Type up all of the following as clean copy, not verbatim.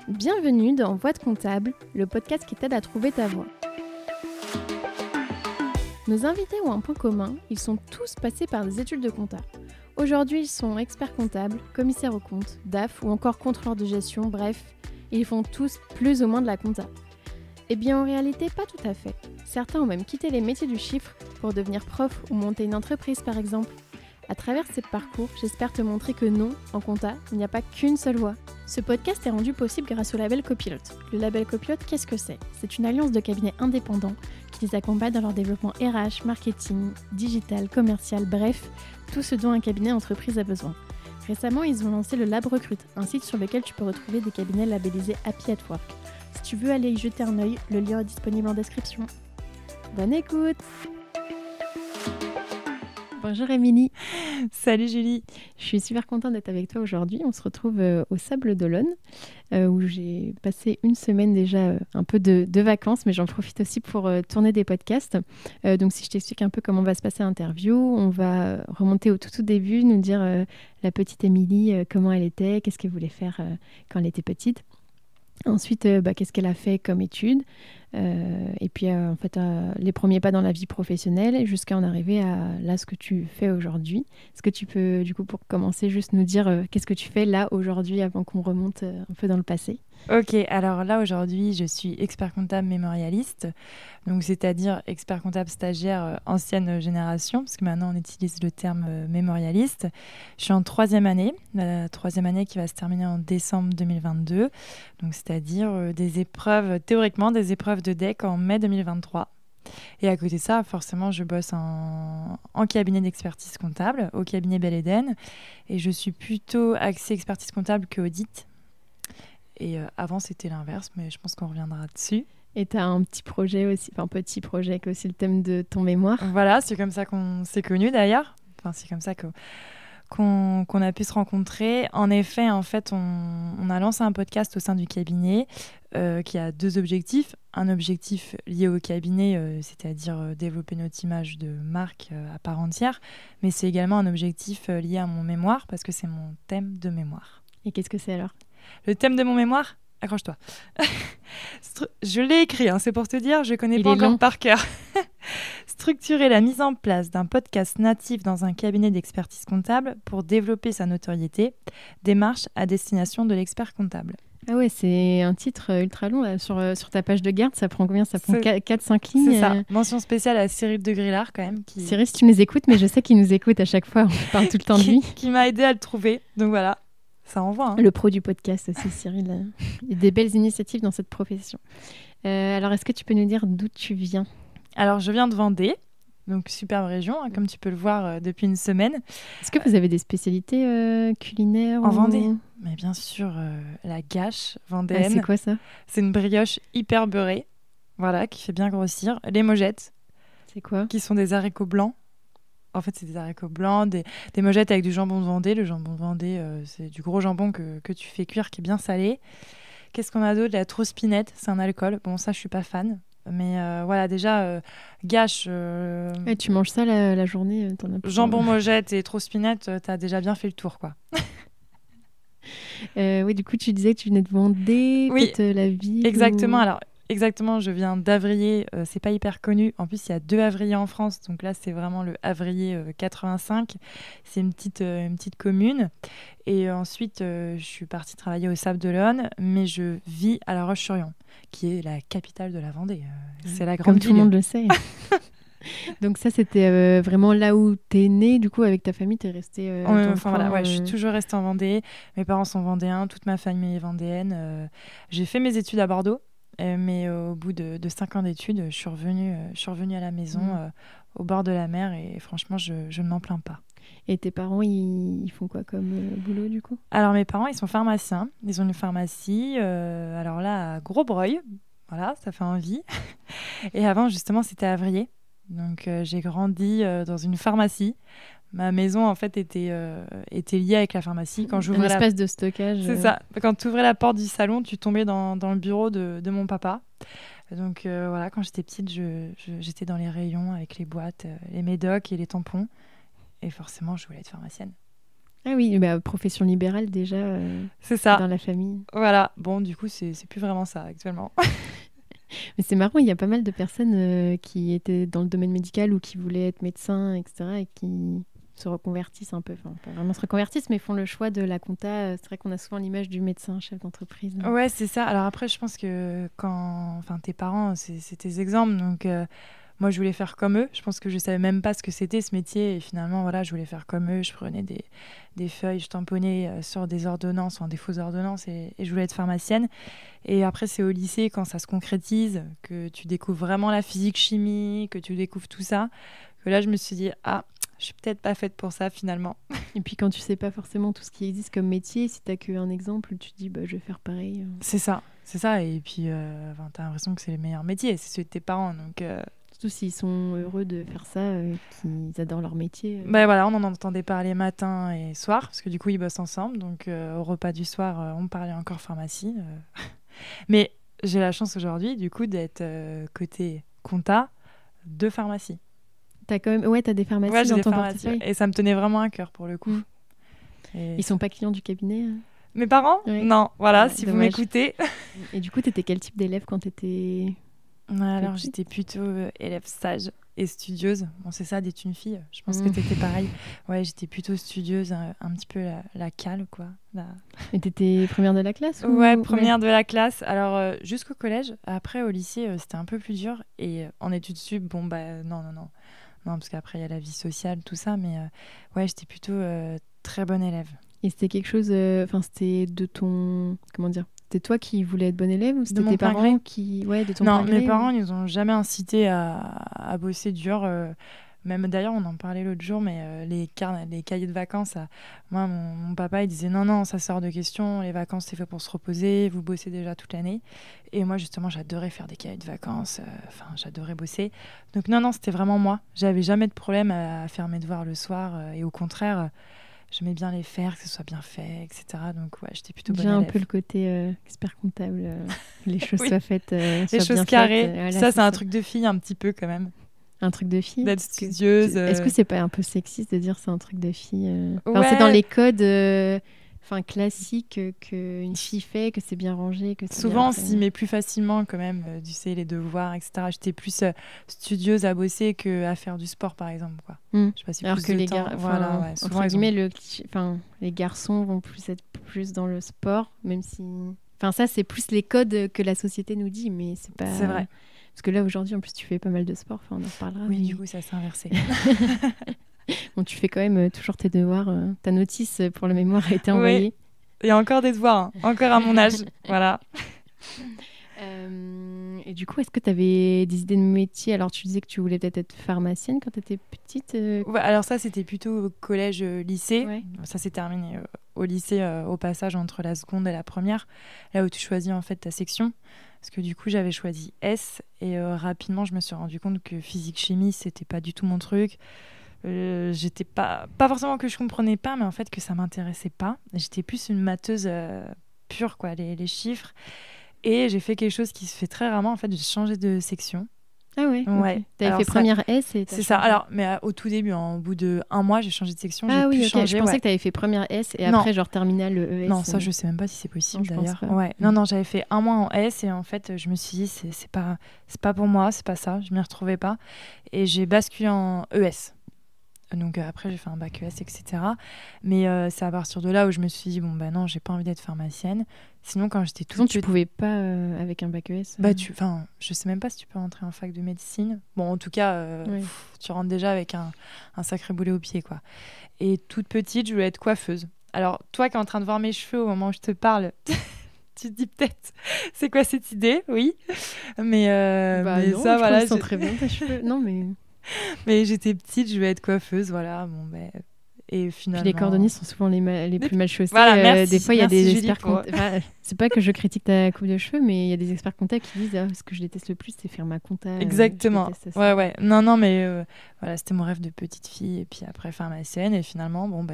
Bienvenue dans Voix de comptable, le podcast qui t'aide à trouver ta voie. Nos invités ont un point commun, ils sont tous passés par des études de compta. Aujourd'hui, ils sont experts comptables, commissaires aux comptes, DAF ou encore contrôleurs de gestion, bref, ils font tous plus ou moins de la compta. Eh bien en réalité, pas tout à fait. Certains ont même quitté les métiers du chiffre pour devenir prof ou monter une entreprise par exemple. À travers ces parcours, j'espère te montrer que non, en compta, il n'y a pas qu'une seule voie. Ce podcast est rendu possible grâce au label Copilote. Le label Copilote, qu'est-ce que c'est ? C'est une alliance de cabinets indépendants qui les accompagne dans leur développement RH, marketing, digital, commercial, bref, tout ce dont un cabinet entreprise a besoin. Récemment, ils ont lancé le Lab Recrute, un site sur lequel tu peux retrouver des cabinets labellisés Happy at Work. Si tu veux aller y jeter un œil, le lien est disponible en description. Bonne écoute! Bonjour Émilie. Salut Julie. Je suis super contente d'être avec toi aujourd'hui. On se retrouve au Sables d'Olonne où j'ai passé une semaine déjà un peu de vacances, mais j'en profite aussi pour tourner des podcasts. Donc si je t'explique un peu comment va se passer l'interview, on va remonter au tout début, nous dire la petite Émilie, comment elle était, qu'est-ce qu'elle voulait faire quand elle était petite. Ensuite, qu'est-ce qu'elle a fait comme études et puis en fait les premiers pas dans la vie professionnelle jusqu'à en arriver à là ce que tu fais aujourd'hui. Est-ce que tu peux du coup pour commencer juste nous dire qu'est-ce que tu fais là aujourd'hui avant qu'on remonte un peu dans le passé? Ok, alors là aujourd'hui je suis expert comptable mémorialiste, donc c'est-à-dire expert comptable stagiaire ancienne génération, parce que maintenant on utilise le terme mémorialiste. Je suis en troisième année, la troisième année qui va se terminer en décembre 2022, donc c'est-à-dire des épreuves, théoriquement des épreuves de DEC en mai 2023. Et à côté de ça, forcément, je bosse en cabinet d'expertise comptable, au cabinet Belle Eden, et je suis plutôt axée expertise comptable que audit. Et avant, c'était l'inverse, mais je pense qu'on reviendra dessus. Et tu as un petit projet aussi, enfin petit projet avec aussi le thème de ton mémoire. Voilà, c'est comme ça qu'on s'est connus d'ailleurs. Enfin, c'est comme ça qu'on a pu se rencontrer. En effet, on a lancé un podcast au sein du cabinet qui a deux objectifs. Un objectif lié au cabinet, c'est-à-dire développer notre image de marque à part entière, mais c'est également un objectif lié à mon mémoire parce que c'est mon thème de mémoire. Et qu'est-ce que c'est alors ? Le thème de mon mémoire ? Accroche-toi. Je l'ai écrit, c'est pour te dire, je ne connais pas encore par cœur. Structurer la mise en place d'un podcast natif dans un cabinet d'expertise comptable pour développer sa notoriété. Démarche à destination de l'expert comptable. Ah ouais, c'est un titre ultra long là, sur ta page de garde. Ça prend combien ? Ça prend 4-5 lignes. C'est ça. Mention spéciale à Cyril de Grillard quand même. Cyril, si tu nous écoutes, mais je sais qu'il nous écoute à chaque fois. On parle tout le temps de lui. Qui m'a aidé à le trouver. Donc voilà. Ça envoie. Le pro du podcast aussi, Cyril. Il y a des belles initiatives dans cette profession. Alors, est-ce que tu peux nous dire d'où tu viens ? Alors, je viens de Vendée, donc superbe région, comme tu peux le voir depuis une semaine. Est-ce que vous avez des spécialités culinaires en Vendée ? Mais bien sûr, la gâche vendéenne. Ah, c'est quoi ça ? C'est une brioche hyper beurrée, voilà, qui fait bien grossir. Les mojettes. C'est quoi ? Qui sont des haricots blancs. En fait, c'est des haricots blancs, des mojettes avec du jambon de Vendée. Le jambon de Vendée, c'est du gros jambon que tu fais cuire, qui est bien salé. Qu'est-ce qu'on a d'autre ? La trouspinette, c'est un alcool. Bon, ça, je suis pas fan. Mais voilà, déjà, gâche... Et tu manges ça la journée jambon, mojette et trouspinette, t'as déjà bien fait le tour, quoi. Oui, du coup, tu disais que tu venais de Vendée, oui, peut-être la ville. Exactement, alors... Exactement, je viens d'Avrier, c'est pas hyper connu. En plus, il y a 2 Avriers en France, donc là, c'est vraiment le Avrier 85. C'est une petite commune. Et ensuite, je suis partie travailler au Sables d'Olonne, mais je vis à La Roche-sur-Yon, qui est la capitale de la Vendée. C'est la grande ville. Comme tout le monde le sait. Donc ça, c'était vraiment là où t'es née, du coup, avec ta famille, t'es restée je suis toujours restée en Vendée. Mes parents sont vendéens, toute ma famille est vendéenne. J'ai fait mes études à Bordeaux. Mais au bout de 5 ans d'études, je suis revenue à la maison, au bord de la mer, et franchement, je ne m'en plains pas. Et tes parents, ils font quoi comme boulot, du coup ? Alors, mes parents, ils sont pharmaciens. Ils ont une pharmacie, alors là, à Grosbreuil. Voilà, ça fait envie. Et avant, justement, c'était à Avrier. Donc, j'ai grandi dans une pharmacie. Ma maison, en fait, était liée avec la pharmacie. Quand j'ouvrais un espace de stockage. C'est ça. Quand tu ouvrais la porte du salon, tu tombais dans le bureau de mon papa. Donc voilà, quand j'étais petite, j'étais dans les rayons avec les boîtes, les médocs et les tampons. Et forcément, je voulais être pharmacienne. Ah oui, bah, profession libérale déjà C'est ça. dans la famille. Voilà. Bon, du coup, c'est plus vraiment ça actuellement. Mais c'est marrant, il y a pas mal de personnes qui étaient dans le domaine médical ou qui voulaient être médecins, etc. et qui se reconvertissent un peu. Enfin, pas vraiment se reconvertissent, mais font le choix de la compta. C'est vrai qu'on a souvent l'image du médecin, chef d'entreprise. Ouais, c'est ça. Alors après, je pense que enfin, tes parents, c'est tes exemples. Donc, moi, je voulais faire comme eux. Je pense que je savais même pas ce que c'était ce métier. Et finalement, voilà, je voulais faire comme eux. Je prenais des feuilles, je tamponnais sur des ordonnances, des fausses ordonnances, et je voulais être pharmacienne. Et après, c'est au lycée, quand ça se concrétise, que tu découvres vraiment la physique-chimie, que tu découvres tout ça, que là, je me suis dit, ah, je suis peut-être pas faite pour ça finalement. Et puis quand tu sais pas forcément tout ce qui existe comme métier, si t'as qu'un exemple, tu te dis, bah, je vais faire pareil. C'est ça. Et puis, t'as l'impression que c'est le meilleur métier, c'est celui de tes parents. Donc, Surtout s'ils sont heureux de faire ça, qu'ils adorent leur métier. bah voilà, on en entendait parler matin et soir, parce que du coup, ils bossent ensemble. Donc, au repas du soir, on parlait encore pharmacie. Mais j'ai la chance aujourd'hui, du coup, d'être côté compta de pharmacie. T'as quand même... Ouais, t'as des pharmacies Ouais, j'ai dans des ton pharmacies. portefeuille. Et ça me tenait vraiment à cœur pour le coup. Mm. Et Ils sont pas clients du cabinet Mes parents Ouais. Non, voilà, Ouais, si vous dommage. m'écoutez. Et du coup, t'étais quel type d'élève quand t'étais... Alors, Petite. j'étais plutôt élève sage et studieuse. Bon, c'est ça d'être une fille. Je pense que Mm. t'étais pareil. Ouais, j'étais plutôt studieuse, un petit peu la cale, quoi. Et t'étais première de la classe Ouais, première de la classe. Alors, jusqu'au collège. Après, au lycée, c'était un peu plus dur. Et en études sup, bon, bah, non. Non, parce qu'après, il y a la vie sociale, tout ça. Mais ouais, j'étais plutôt très bonne élève. Et c'était quelque chose... Enfin, c'était de ton... Comment dire? C'était toi qui voulais être bon élève ou c'était mon tes plein parents gré. qui... Ouais, de ton Non, plein gré mes parents, ils nous ont jamais incité à bosser dur. Même d'ailleurs, on en parlait l'autre jour, mais les cahiers de vacances, moi, mon papa, il disait non, ça sort de question. Les vacances, c'est fait pour se reposer. Vous bossez déjà toute l'année. Et moi, justement, j'adorais faire des cahiers de vacances. Enfin, j'adorais bosser. Donc non, c'était vraiment moi. J'avais jamais de problème à faire mes devoirs le soir. Et au contraire, j'aimais bien les faire, que ce soit bien fait, etc. Donc ouais, j'étais plutôt bonne Déjà un élève. peu le côté expert comptable, les choses Oui. soient faites, Les soient choses bien carrées. faites. Voilà, Ça, c'est un truc de fille un petit peu quand même. Un truc de fille. D'être Parce que studieuse. Est-ce que c'est pas un peu sexiste de dire c'est un truc de fille Enfin, Ouais. c'est dans les codes classiques qu'une fille fait, que c'est bien rangé, que c'est Souvent, bien on s'y met plus facilement quand même, tu sais, les devoirs, etc. J'étais plus studieuse à bosser qu'à faire du sport, par exemple, quoi. Mm. Je passais Alors plus que de les temps. gars, Voilà, ouais. Souvent, entre ils ont... guillemets, les garçons vont plus être plus dans le sport, même si... Enfin, ça, c'est plus les codes que la société nous dit, mais c'est pas... C'est vrai. Parce que là, aujourd'hui, en plus, tu fais pas mal de sport, enfin, on en reparlera. Oui, mais... du coup, ça s'est inversé. Bon, tu fais quand même toujours tes devoirs. Ta notice pour le mémoire a été Oui. envoyée. Il y a encore des devoirs, hein. Encore à mon âge. Voilà. Et du coup, est-ce que tu avais des idées de métier? Alors, tu disais que tu voulais peut-être être pharmacienne quand tu étais petite. Ouais, alors ça, c'était plutôt au collège, lycée. Ouais. Ça s'est terminé au lycée, au passage entre la seconde et la première, là où tu choisis en fait ta section. Parce que du coup, j'avais choisi S et rapidement, je me suis rendu compte que physique-chimie, c'était pas du tout mon truc. J'étais pas forcément que je comprenais pas, mais en fait que ça m'intéressait pas. J'étais plus une matheuse pure, quoi, les chiffres. Et j'ai fait quelque chose qui se fait très rarement, en fait, j'ai changé de section. Ah ouais, Ouais. ok. T'avais Alors fait ça- première S et t'as C'est ça. changé. Alors, mais au tout début, au bout de 1 mois, j'ai changé de section. J'ai Ah pu oui, ok. changer. Je pensais Ouais. que t'avais fait première S et Non. après, genre terminale ES. Non, ça, je sais même pas si c'est possible Non, je pense d'ailleurs. pas. Ouais. Non, j'avais fait 1 mois en S et en fait, je me suis dit, c'est pas pour moi, c'est pas ça, je m'y retrouvais pas. Et j'ai basculé en ES. Donc après, j'ai fait un bac ES, etc. Mais c'est à partir de là où je me suis dit, bon, bah non, j'ai pas envie d'être pharmacienne. Sinon, quand j'étais toute Sinon, tu petite... pouvais pas avec un bac ES. Bah, je sais même pas si tu peux rentrer en fac de médecine. Bon, en tout cas, Ouais. tu rentres déjà avec un sacré boulet au pied, quoi. Et toute petite, je voulais être coiffeuse. Alors, toi qui es en train de voir mes cheveux au moment où je te parle, tu te dis peut-être, c'est quoi cette idée? Oui. Mais Bah non, ça, je voilà. trouve qu'ils sont très bien tes cheveux. Non, mais... Mais j'étais petite, je voulais être coiffeuse, voilà. Bon, et Puis finalement... les cordonniers sont souvent les plus mal chaussés. Voilà, merci. Des fois, il y a Merci, des Julie, experts pour- comptables. C'est pas que je critique ta coupe de cheveux, mais il y a des experts comptables qui disent ce que je déteste le plus, c'est faire ma compta. Exactement. Je déteste ça. Ouais. Non, mais voilà, c'était mon rêve de petite fille. Et puis après, pharmacienne. Et finalement, bon,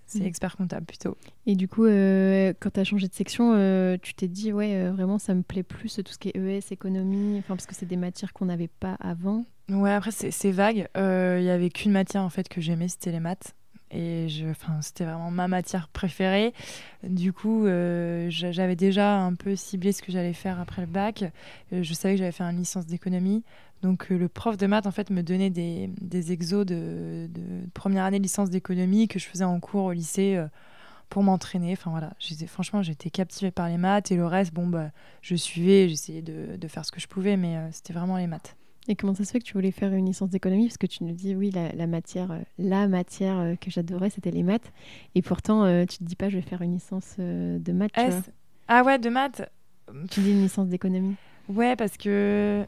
c'est Mm. expert comptable plutôt. Et du coup, quand tu as changé de section, tu t'es dit, ouais, vraiment, ça me plaît plus tout ce qui est ES, économie, enfin, parce que c'est des matières qu'on n'avait pas avant. Ouais, après, c'est vague. Il y avait qu'une matière en fait que j'aimais, c'était les maths. Et c'était vraiment ma matière préférée. Du coup, j'avais déjà un peu ciblé ce que j'allais faire après le bac. Je savais que j'allais faire une licence d'économie. Donc, le prof de maths, en fait, me donnait des exos de première année de licence d'économie que je faisais en cours au lycée pour m'entraîner. Enfin, voilà. Franchement, j'étais captivée par les maths. Et le reste, je suivais, j'essayais de faire ce que je pouvais. Mais c'était vraiment les maths. Et comment ça se fait que tu voulais faire une licence d'économie? Parce que tu nous dis, oui, la matière que j'adorais, c'était les maths. Et pourtant, tu te dis pas, je vais faire une licence de maths, tu vois. Ah ouais, de maths. Tu dis une licence d'économie. Ouais, parce que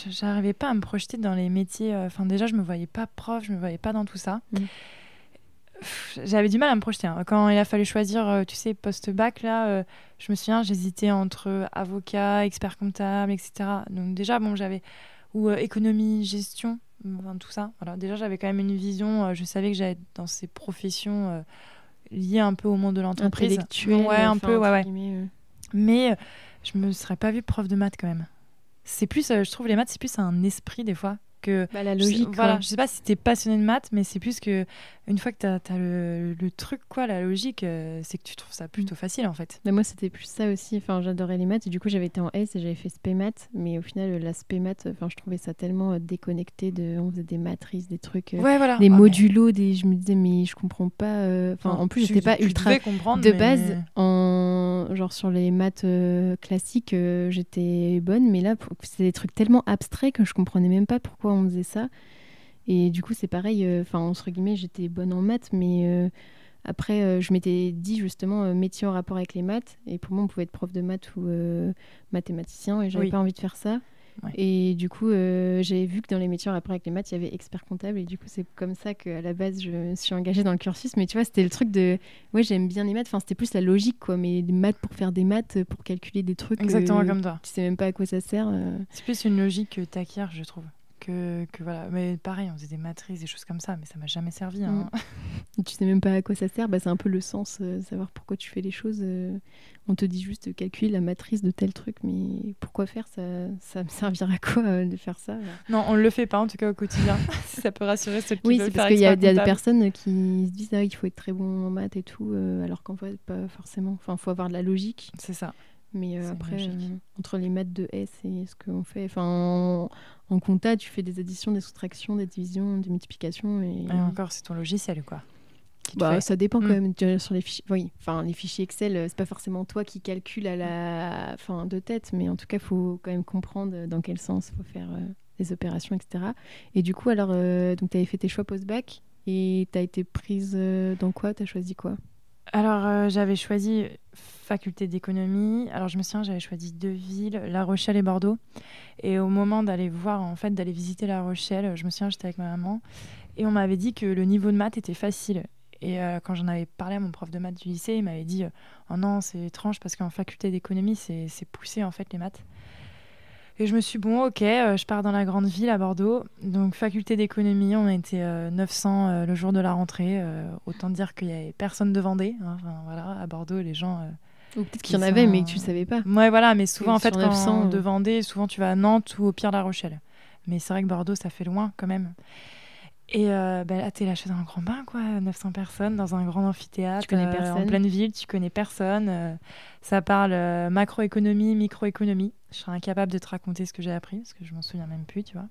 j'arrivais pas à me projeter dans les métiers. Déjà, je me voyais pas prof, je me voyais pas dans tout ça. J'avais du mal à me projeter. Quand il a fallu choisir, tu sais, post-bac, là, je me souviens, j'hésitais entre avocat, expert comptable, etc. Donc déjà, j'avais... ou économie, gestion, tout ça. Voilà. Déjà, j'avais quand même une vision. Je savais que j'allais être dans ces professions liées un peu au monde de l'entreprise. Intellectuelle. Ouais, un peu, ouais. Guillemets, Mais je me serais pas vue prof de maths quand même. C'est plus, je trouve, les maths, c'est plus un esprit des fois. La logique. Je sais pas si t'es passionné de maths, mais c'est plus que une fois que t'as le truc, quoi, la logique, c'est que tu trouves ça plutôt facile en fait. Mais moi, c'était plus ça aussi. Enfin, j'adorais les maths et du coup, j'avais été en S et j'avais fait spé maths. Mais au final, la spé maths, je trouvais ça tellement déconnecté on faisait des matrices, des trucs, des modulos, je me disais mais je comprends pas. En plus, j'étais pas ultra de base genre sur les maths classiques, j'étais bonne, mais là, c'est des trucs tellement abstraits que je comprenais même pas pourquoi on faisait ça. Et du coup, c'est pareil, entre guillemets, j'étais bonne en maths, mais après, je m'étais dit justement métier en rapport avec les maths. Et pour moi, on pouvait être prof de maths ou mathématicien, et j'avais pas envie de faire ça. Ouais. Et du coup, j'avais vu que dans les métiers en rapport avec les maths, il y avait expert comptable. Et du coup, c'est comme ça qu'à la base, je me suis engagée dans le cursus. Mais tu vois, c'était le truc de... Ouais, j'aime bien les maths. Enfin, c'était plus la logique, quoi. Mais des maths pour faire des maths, pour calculer des trucs... Exactement comme toi. Tu sais même pas à quoi ça sert. C'est plus une logique que t'acquiers, je trouve. Que voilà. Mais pareil, on faisait des matrices, des choses comme ça. Mais ça m'a jamais servi. Tu sais même pas à quoi ça sert. C'est un peu le sens, savoir pourquoi tu fais les choses. On te dit juste de calculer la matrice de tel truc, mais pourquoi faire ça me servira à quoi de faire ça? Non, on le fait pas en tout cas au quotidien. Si ça peut rassurer ceux qui veulent faire. Oui, c'est parce qu'il y a des personnes qui se disent qu'il faut être très bon en maths et tout, alors qu'en fait pas forcément. Enfin, faut avoir de la logique. C'est ça. Mais après, entre les maths de S et ce qu'on fait, en compta, tu fais des additions, des soustractions, des divisions, des multiplications. Et encore, c'est ton logiciel, quoi. Ça dépend quand même sur les fichiers. Oui, les fichiers Excel, c'est pas forcément toi qui calcules à la fin de tête, mais en tout cas, il faut quand même comprendre dans quel sens il faut faire les opérations, etc. Et du coup, alors, donc tu avais fait tes choix post-bac et tu as été prise dans quoi? Tu as choisi quoi? Alors, j'avais choisi faculté d'économie. Alors, je me souviens, j'avais choisi 2 villes, La Rochelle et Bordeaux. Et au moment d'aller visiter La Rochelle, je me souviens, j'étais avec ma maman. Et on m'avait dit que le niveau de maths était facile. Et quand j'en avais parlé à mon prof de maths du lycée, il m'avait dit « Oh non, c'est étrange parce qu'en faculté d'économie, c'est poussé en fait les maths. » Et je me suis dit « Bon, ok, je pars dans la grande ville à Bordeaux. » Donc faculté d'économie, on était 900 le jour de la rentrée. Autant dire qu'il n'y avait personne de Vendée. Voilà, à Bordeaux, les gens... Ou peut-être qu'il y en avait, mais que tu ne savais pas. Ouais, voilà, mais souvent, en fait, quand de Vendée, souvent tu vas à Nantes ou au pire La Rochelle. Mais c'est vrai que Bordeaux, ça fait loin quand même. Et là, t'es lâché dans un grand bain, quoi. 900 personnes dans un grand amphithéâtre. Tu connais personne. En pleine ville, tu connais personne. Ça parle macroéconomie, microéconomie. Je serais incapable de te raconter ce que j'ai appris, parce que je m'en souviens même plus, tu vois.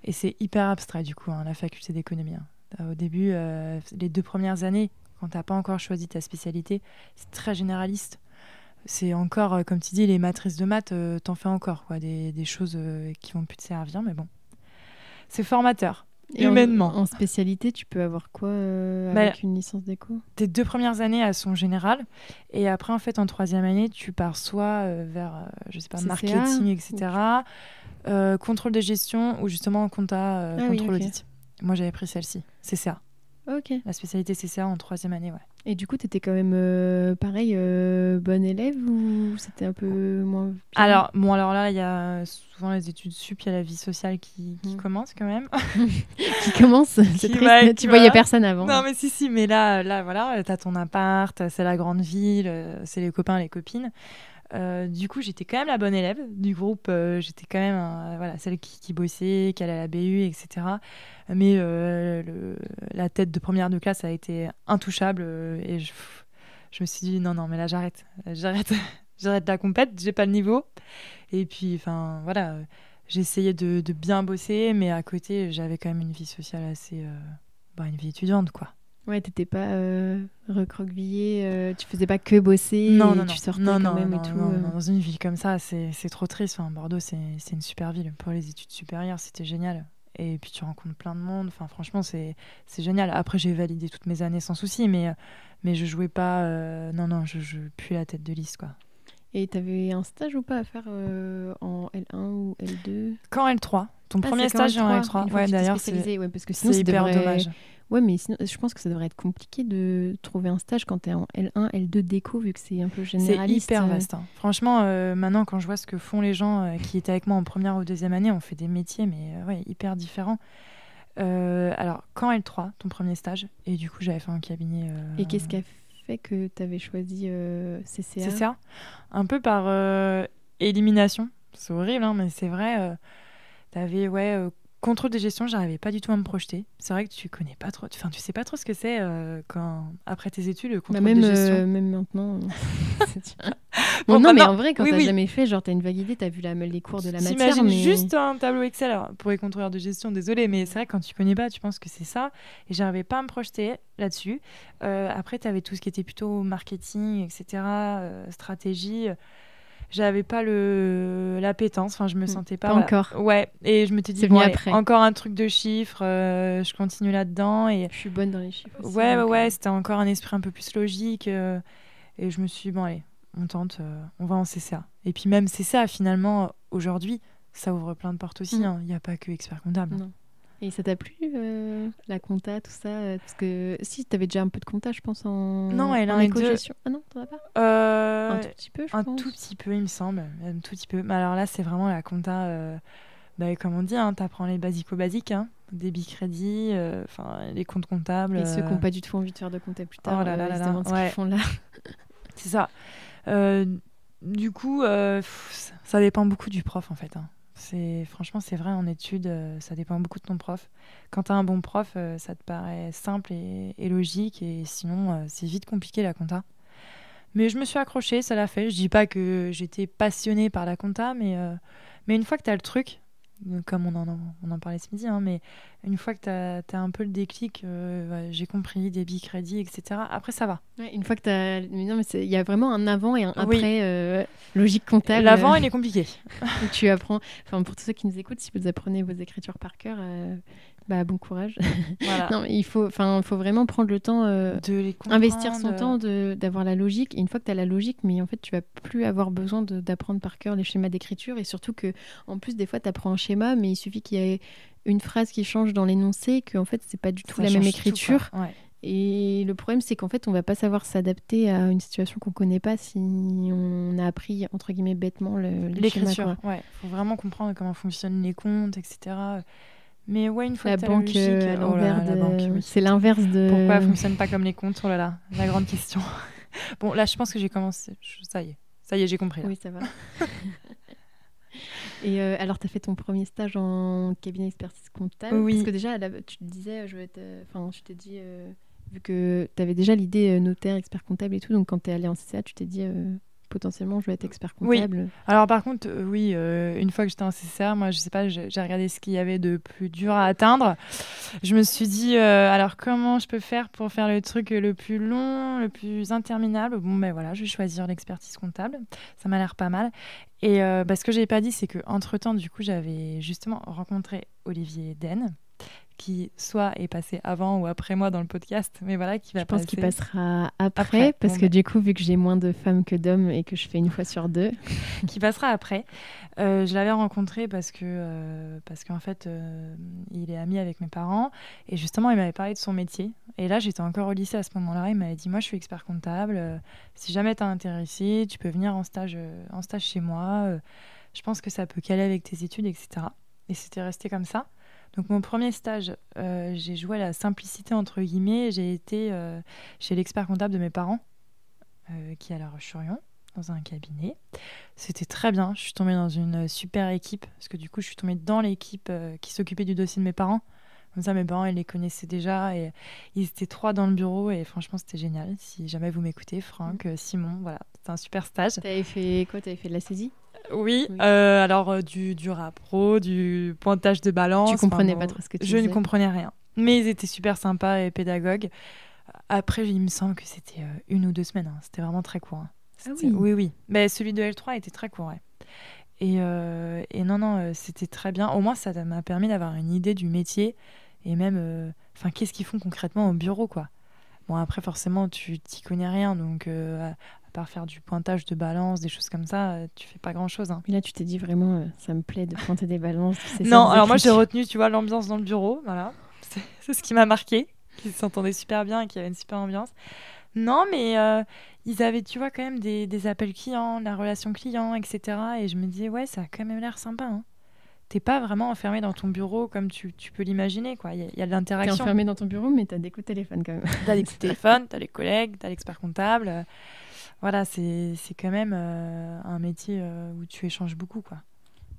Et c'est hyper abstrait, du coup, la faculté d'économie. Au début, les 2 premières années, quand t'as pas encore choisi ta spécialité, c'est très généraliste. C'est encore, comme tu dis, les matrices de maths, t'en fais encore, quoi. Des choses qui vont plus te servir, mais bon. C'est formateur. Et humainement. En spécialité, tu peux avoir quoi avec une licence d'éco? Tes 2 premières années, elles sont générales. Et après, en fait, en 3e année, tu pars soit vers, je sais pas, CCA, marketing, etc. Contrôle de gestion ou justement compta, contrôle audit. Moi, j'avais pris celle-ci, CCA. Ok. La spécialité CCA en 3e année, ouais. Et du coup, t'étais quand même pareil, bonne élève ou c'était un peu moins bien? Alors là, il y a souvent les études sup, il y a la vie sociale qui commence quand même. Qui commence, c'est triste. Tu voyais personne avant. Non, mais si, mais là, voilà, t'as ton appart, c'est la grande ville, c'est les copains, les copines. Du coup, j'étais quand même la bonne élève du groupe. J'étais quand même voilà, celle qui bossait, qui allait à la BU, etc. Mais la tête de première de classe a été intouchable. Et je me suis dit, non, mais là, j'arrête. J'arrête la compète, j'ai pas le niveau. Et puis, enfin, voilà, j'ai essayé de bien bosser, mais à côté, j'avais quand même une vie sociale assez... une vie étudiante, quoi. Ouais, t'étais pas recroquevillée, tu faisais pas que bosser, Non, tu sortais quand même et tout. Non, dans une ville comme ça, c'est trop triste. Enfin, Bordeaux, c'est une super ville. Pour les études supérieures, c'était génial. Et puis, tu rencontres plein de monde. Enfin, franchement, c'est génial. Après, j'ai validé toutes mes années sans souci, mais je jouais pas... Non, je pue la tête de liste, quoi. Et t'avais un stage ou pas à faire en L1 ou L2? Qu'en L3. Ton premier stage est en L3. Ouais, d'ailleurs, ouais, parce que sinon, c'est hyper dommage. Ouais, mais sinon, je pense que ça devrait être compliqué de trouver un stage quand t'es en L1, L2 déco, vu que c'est un peu généraliste. C'est hyper vaste. Hein. Franchement, maintenant, quand je vois ce que font les gens qui étaient avec moi en première ou deuxième année, on fait des métiers, mais hyper différents. Alors, quand L3, ton premier stage, et du coup, j'avais fait un cabinet... Et qu'est-ce qui a fait que t'avais choisi CCA? CCA, un peu par élimination. C'est horrible, hein, mais c'est vrai. T'avais, contrôle de gestion, j'arrivais pas du tout à me projeter. C'est vrai que tu connais pas trop, enfin, tu sais pas trop ce que c'est après tes études, le contrôle de gestion. Même maintenant. Mais en vrai, quand t'as jamais fait, genre t'as une vague idée, t'as vu les cours de la matière. T'imagines juste un tableau Excel pour les contrôleurs de gestion, désolé, mais c'est vrai que quand tu connais pas, tu penses que c'est ça. Et j'arrivais pas à me projeter là-dessus. Après, t'avais tout ce qui était plutôt marketing, etc., stratégie. J'avais pas l'appétence, enfin je me sentais pas encore. Ouais, et je me suis dit encore un truc de chiffres, je continue là-dedans et je suis bonne dans les chiffres aussi, c'était encore un esprit un peu plus logique et je me suis dit bon allez, on tente, on va en CCA. Et puis même CCA finalement aujourd'hui, ça ouvre plein de portes aussi, il y a pas que expert comptable. Non. Et ça t'a plu, la compta, tout ça? Parce que si, t'avais déjà un peu de compta, je pense, en éco-gestion. Ah non, t'en as pas? Un tout petit peu, je pense. Un tout petit peu, il me semble. Un tout petit peu. Mais alors là, c'est vraiment la compta, comme on dit, t'apprends les basiques, débit, crédit, les comptes comptables. Et ceux qui n'ont pas du tout envie de faire de compta plus tard, ils se demandent ce qu'ils font là. C'est ça. Du coup, ça dépend beaucoup du prof, en fait. Franchement, c'est vrai, en études, ça dépend beaucoup de ton prof. Quand tu as un bon prof, ça te paraît simple et logique, et sinon, c'est vite compliqué la compta. Mais je me suis accrochée, ça l'a fait. Je dis pas que j'étais passionnée par la compta, mais une fois que tu as le truc, comme on en parlait ce midi, mais une fois que tu as un peu le déclic, j'ai compris, débit, crédit, etc. Après, ça va. Ouais, une fois que tu as... Mais il y a vraiment un avant et un après logique comptable. L'avant, il est compliqué. Tu apprends... Enfin, pour tous ceux qui nous écoutent, si vous apprenez vos écritures par cœur... bon courage. Voilà. Non, il faut vraiment prendre le temps de les comprendre, investir son temps d'avoir la logique. Et une fois que tu as la logique, mais en fait, tu vas plus avoir besoin d'apprendre par cœur les schémas d'écriture. Et surtout que, en plus, des fois, tu apprends un schéma, mais il suffit qu'il y ait une phrase qui change dans l'énoncé, que en fait, c'est pas du tout la même écriture. Tout, ouais. Et le problème, c'est qu'en fait, on va pas savoir s'adapter à une situation qu'on connaît pas si on a appris, entre guillemets, bêtement l'écriture. Il faut vraiment comprendre comment fonctionnent les comptes, etc. Mais une fois la que t'as banque, la logique, la banque, c'est l'inverse de... Pourquoi elle fonctionne pas comme les comptes? Oh là là, la grande question. Bon, là, je pense que j'ai commencé. Ça y est, j'ai compris. Là. Oui, ça va. Et alors, tu as fait ton premier stage en cabinet expertise comptable. Oui. Parce que déjà, tu te disais, je t'ai dit, vu que tu avais déjà l'idée notaire, expert comptable et tout, donc quand tu es allé en CCA, tu t'es dit... potentiellement, je vais être expert comptable. Oui. Alors par contre, une fois que j'étais en CCA, moi, je sais pas, j'ai regardé ce qu'il y avait de plus dur à atteindre. Je me suis dit, alors comment je peux faire pour faire le truc le plus long, le plus interminable? Bon, voilà, je vais choisir l'expertise comptable. Ça m'a l'air pas mal. Et ce que j'ai pas dit, c'est qu'entre-temps, du coup, j'avais justement rencontré Olivier Den, qui soit est passé avant ou après moi dans le podcast, mais voilà, qui va passer. Je pense qu'il passera après parce que du coup, vu que j'ai moins de femmes que d'hommes et que je fais une fois sur deux. Qui passera après. Je l'avais rencontré parce qu'en fait, il est ami avec mes parents et justement, il m'avait parlé de son métier. Et là, j'étais encore au lycée à ce moment-là. Il m'avait dit, moi, je suis expert comptable. Si jamais t'es intéressé, tu peux venir en stage chez moi. Je pense que ça peut caler avec tes études, etc. Et c'était resté comme ça. Donc mon premier stage, j'ai joué à la simplicité entre guillemets. J'ai été chez l'expert comptable de mes parents, qui est à La Roche-sur-Yon, dans un cabinet. C'était très bien. Je suis tombée dans une super équipe parce que du coup, je suis tombée dans l'équipe qui s'occupait du dossier de mes parents. Comme ça, mes parents, ils les connaissaient déjà et ils étaient 3 dans le bureau et franchement, c'était génial. Si jamais vous m'écoutez, Franck, Simon, voilà, c'était un super stage. T'avais fait quoi? T'avais fait de la saisie? Oui. Alors du rapro, du pointage de balance. Tu comprenais pas trop ce que tu Je disais? ne comprenais rien. Mais ils étaient super sympas et pédagogues. Après, il me semble que c'était 1 ou 2 semaines. Hein. C'était vraiment très court. Hein. Ah oui. Oui. Mais celui de L3 était très court, ouais. Et non, c'était très bien. Au moins, ça m'a permis d'avoir une idée du métier et même, qu'est-ce qu'ils font concrètement au bureau, quoi. Bon, après, forcément, tu t'y connais rien, donc à part faire du pointage de balance, des choses comme ça, tu fais pas grand-chose. Hein. Mais là, tu t'es dit vraiment, ça me plaît de pointer des balances. Non, alors moi, j'ai retenu, tu vois, l'ambiance dans le bureau, voilà. C'est ce qui m'a marqué, qu'ils s'entendaient super bien et qu'il y avait une super ambiance. Non, mais ils avaient, tu vois, quand même des appels clients, la relation client, etc. Et je me disais, ouais, ça a quand même l'air sympa. Hein. T'es pas vraiment enfermé dans ton bureau comme tu peux l'imaginer, quoi. Il y a de l'interaction. T'es enfermé dans ton bureau, mais t'as des coups de téléphone quand même. T'as des coups de téléphone, t'as les collègues, t'as l'expert comptable. Voilà, c'est quand même un métier où tu échanges beaucoup, quoi.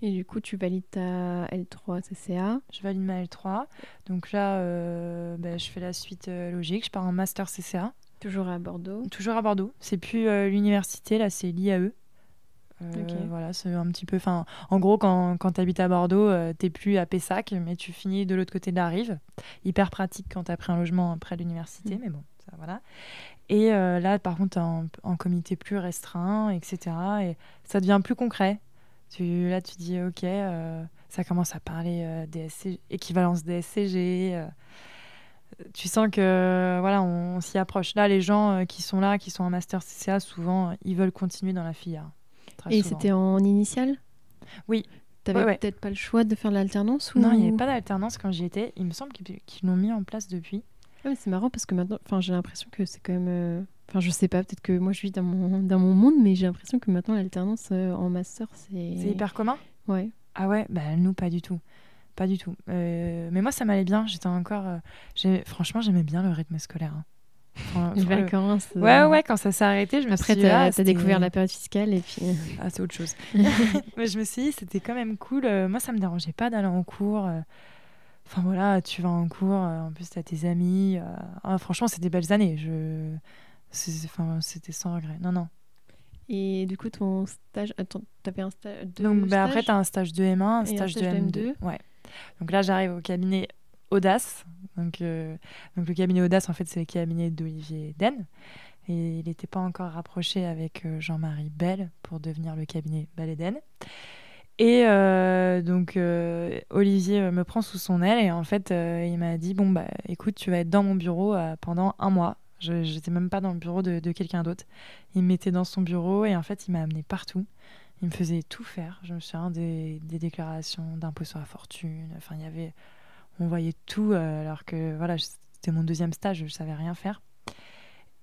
Et du coup, tu valides ta L3 CCA. Je valide ma L3. Donc là, je fais la suite logique. Je pars en master CCA. Toujours à Bordeaux. Toujours à Bordeaux. C'est plus l'université, là, c'est l'IAE. Okay. Voilà, c'est un petit peu. En gros, quand tu habites à Bordeaux, t'es plus à Pessac, mais tu finis de l'autre côté de la rive. Hyper pratique quand t'as pris un logement près de l'université, mais bon, ça voilà. Et là, par contre, t'es en comité plus restreint, etc. Et ça devient plus concret. Là, tu dis, ok, ça commence à parler DSC, équivalence DSCG. Tu sens que voilà, on s'y approche. Là, les gens qui sont en master CCA, souvent, ils veulent continuer dans la filière. Et c'était en initial? Oui. T'avais Ouais. peut-être pas le choix de faire l'alternance ou... Non, il n'y avait pas d'alternance quand j'y étais. Il me semble qu'ils l'ont mis en place depuis. Ah, mais c'est marrant parce que maintenant, j'ai l'impression que c'est quand même... je sais pas, peut-être que moi je vis dans mon monde, mais j'ai l'impression que maintenant l'alternance en master, c'est... C'est hyper commun? Ouais. Ah ouais, bah nous, pas du tout. Pas du tout. Mais moi, ça m'allait bien. J'étais encore... Franchement, j'aimais bien le rythme scolaire. Hein. Les vacances. Ouais, quand ça s'est arrêté, je me suis dit... Après, t'as découvert la période fiscale et puis... Ah, c'est autre chose. Mais je me suis dit, c'était quand même cool. Moi, ça me dérangeait pas d'aller en cours. Enfin, voilà, tu vas en cours. En plus, t'as tes amis. Franchement, c'était des belles années. C'était sans regret. Non. Et du coup, ton stage... Attends, t'avais un stage de... Donc, après, t'as un stage de M1, un stage de M2. Ouais. Donc là, j'arrive au cabinet Audace. Donc le cabinet Audace, en fait, c'est le cabinet d'Olivier Den. Et il n'était pas encore rapproché avec Jean-Marie Bell pour devenir le cabinet Bell et Den. Et donc Olivier me prend sous son aile et en fait, il m'a dit, bon, bah écoute, tu vas être dans mon bureau pendant 1 mois. Je n'étais même pas dans le bureau de quelqu'un d'autre. Il me mettait dans son bureau et en fait, il m'a amené partout. Il me faisait tout faire. Je me souviens des déclarations d'impôt sur la fortune. Enfin, on voyait tout, alors que voilà, c'était mon 2e stage, je ne savais rien faire.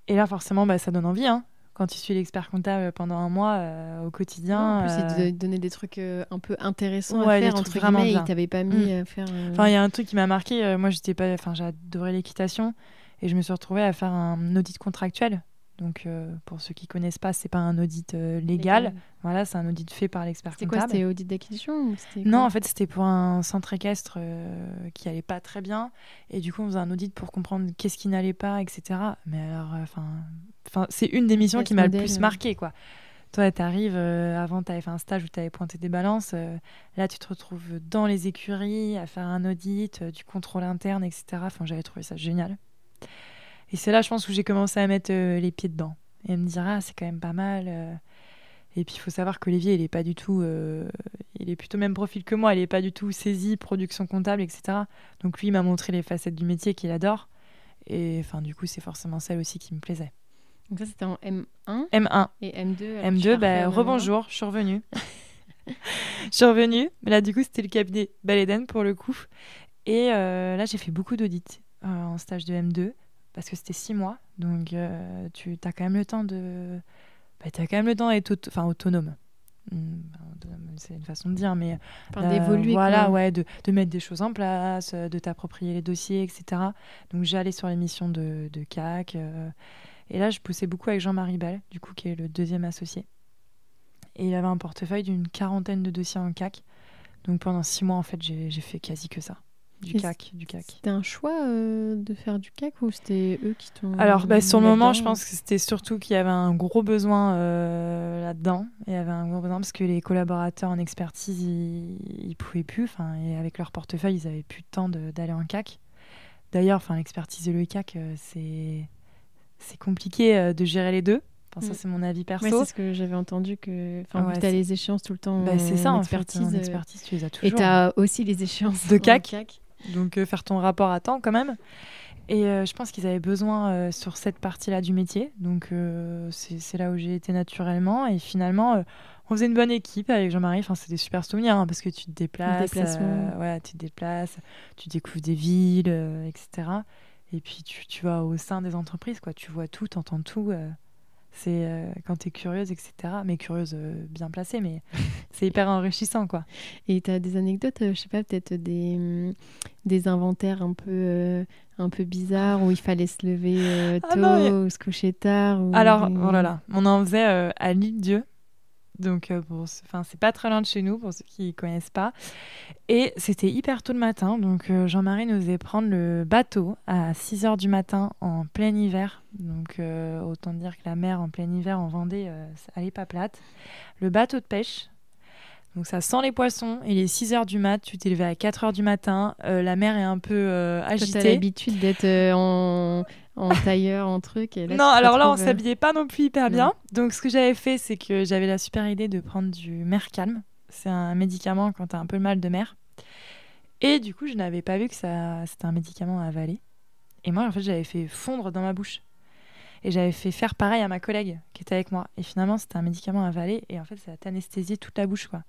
Et là, forcément, ça donne envie, hein. Quand tu suis l'expert comptable pendant 1 mois au quotidien. En plus, il te donnait des trucs un peu intéressants à faire, entre vraiment guillemets, bien. il t'avait pas mis à faire... Enfin, il y a un truc qui m'a marqué. Moi, j'adorais l'équitation et je me suis retrouvée à faire un audit contractuel. Donc, pour ceux qui connaissent pas, c'est pas un audit légal. Voilà, c'est un audit fait par l'expert comptable. C'était quoi? C'était audit d'acquisition ou Non, en fait, c'était pour un centre équestre qui allait pas très bien. Et du coup, on faisait un audit pour comprendre qu'est-ce qui n'allait pas, etc. Mais alors, c'est une des missions qui m'a le plus marqué, quoi. Toi, t'arrives, avant, t'avais fait un stage où t'avais pointé des balances. Là, tu te retrouves dans les écuries à faire un audit, du contrôle interne, etc. Enfin, j'avais trouvé ça génial. Et c'est là, je pense, où j'ai commencé à mettre les pieds dedans. Et à me dire, c'est quand même pas mal. Et puis, il faut savoir qu'Olivier, il est pas du tout... il est plutôt même profil que moi. Il est pas du tout saisie, production comptable, etc. Donc, lui, il m'a montré les facettes du métier qu'il adore. Et du coup, c'est forcément celle aussi qui me plaisait. Donc ça, c'était en M1 M1. Et M2 M2, rebonjour, je suis revenue. Mais là, du coup, c'était le cabinet Bell et Den pour le coup. Et là, j'ai fait beaucoup d'audits en stage de M2 parce que c'était 6 mois. Donc, tu as quand même le temps de... t'as quand même le temps d'être autonome. C'est une façon de dire, mais... d'évoluer. Voilà, ouais, de mettre des choses en place, de t'approprier les dossiers, etc. Donc, j'ai allé sur les missions de CAC. Et là, je bossais beaucoup avec Jean-Marie Bell, du coup, qui est le 2e associé. et il avait un portefeuille d'une 40aine de dossiers en CAC. Donc pendant 6 mois, en fait, j'ai fait quasi que ça. Du CAC. C'était un choix de faire du CAC ou c'était eux qui t'ont Alors, mis sur le moment, là-dedans je pense que c'était surtout qu'il y avait un gros besoin là-dedans. Il y avait un gros besoin parce que les collaborateurs en expertise, ils pouvaient plus. Et avec leur portefeuille, ils avaient plus de temps d'aller en CAC. D'ailleurs, l'expertise et le CAC, c'est compliqué de gérer les deux. Ça, c'est mon avis perso. Ouais, c'est ce que j'avais entendu que vu que tu as les échéances tout le temps c'est ça, en expertise. En expertise, tu les as toujours. Et tu as aussi les échéances de CAC. Donc, faire ton rapport à temps quand même. Et je pense qu'ils avaient besoin sur cette partie-là du métier. Donc, c'est là où j'ai été naturellement. Et finalement, on faisait une bonne équipe avec Jean-Marie. C'est des super souvenirs parce que tu te déplaces. Tu te déplaces, tu découvres des villes, etc. Et puis, tu vas au sein des entreprises. Tu vois tout, tu entends tout. C'est quand tu es curieuse, etc. Mais curieuse bien placée, mais c'est hyper enrichissant, quoi. Et tu as des anecdotes, je sais pas, peut-être des inventaires un peu bizarres où il fallait se lever tôt ou se coucher tard Alors, on en faisait à l'Île-Dieu. Donc, c'est pas très loin de chez nous, pour ceux qui connaissent pas. Et c'était hyper tôt le matin. Donc, Jean-Marie nous faisait prendre le bateau à 6h du matin en plein hiver. Donc, autant dire que la mer en plein hiver en Vendée, elle est pas plate. Le bateau de pêche. Donc, ça sent les poissons. Il est 6h du mat. Tu t'es levé à 4h du matin. La mer est un peu agitée. Tu as l'habitude d'être en tailleur, en truc. Et là, non, alors là, on s'habillait pas non plus hyper bien. Donc, ce que j'avais fait, c'est que j'avais la super idée de prendre du Mercalm. C'est un médicament quand tu as un peu le mal de mer. Et du coup, je n'avais pas vu que c'était un médicament à avaler. Et moi, en fait, j'avais fait fondre dans ma bouche. Et j'avais fait faire pareil à ma collègue qui était avec moi. Et finalement, c'était un médicament à avaler. Et en fait, ça a anesthésié toute la bouche, quoi.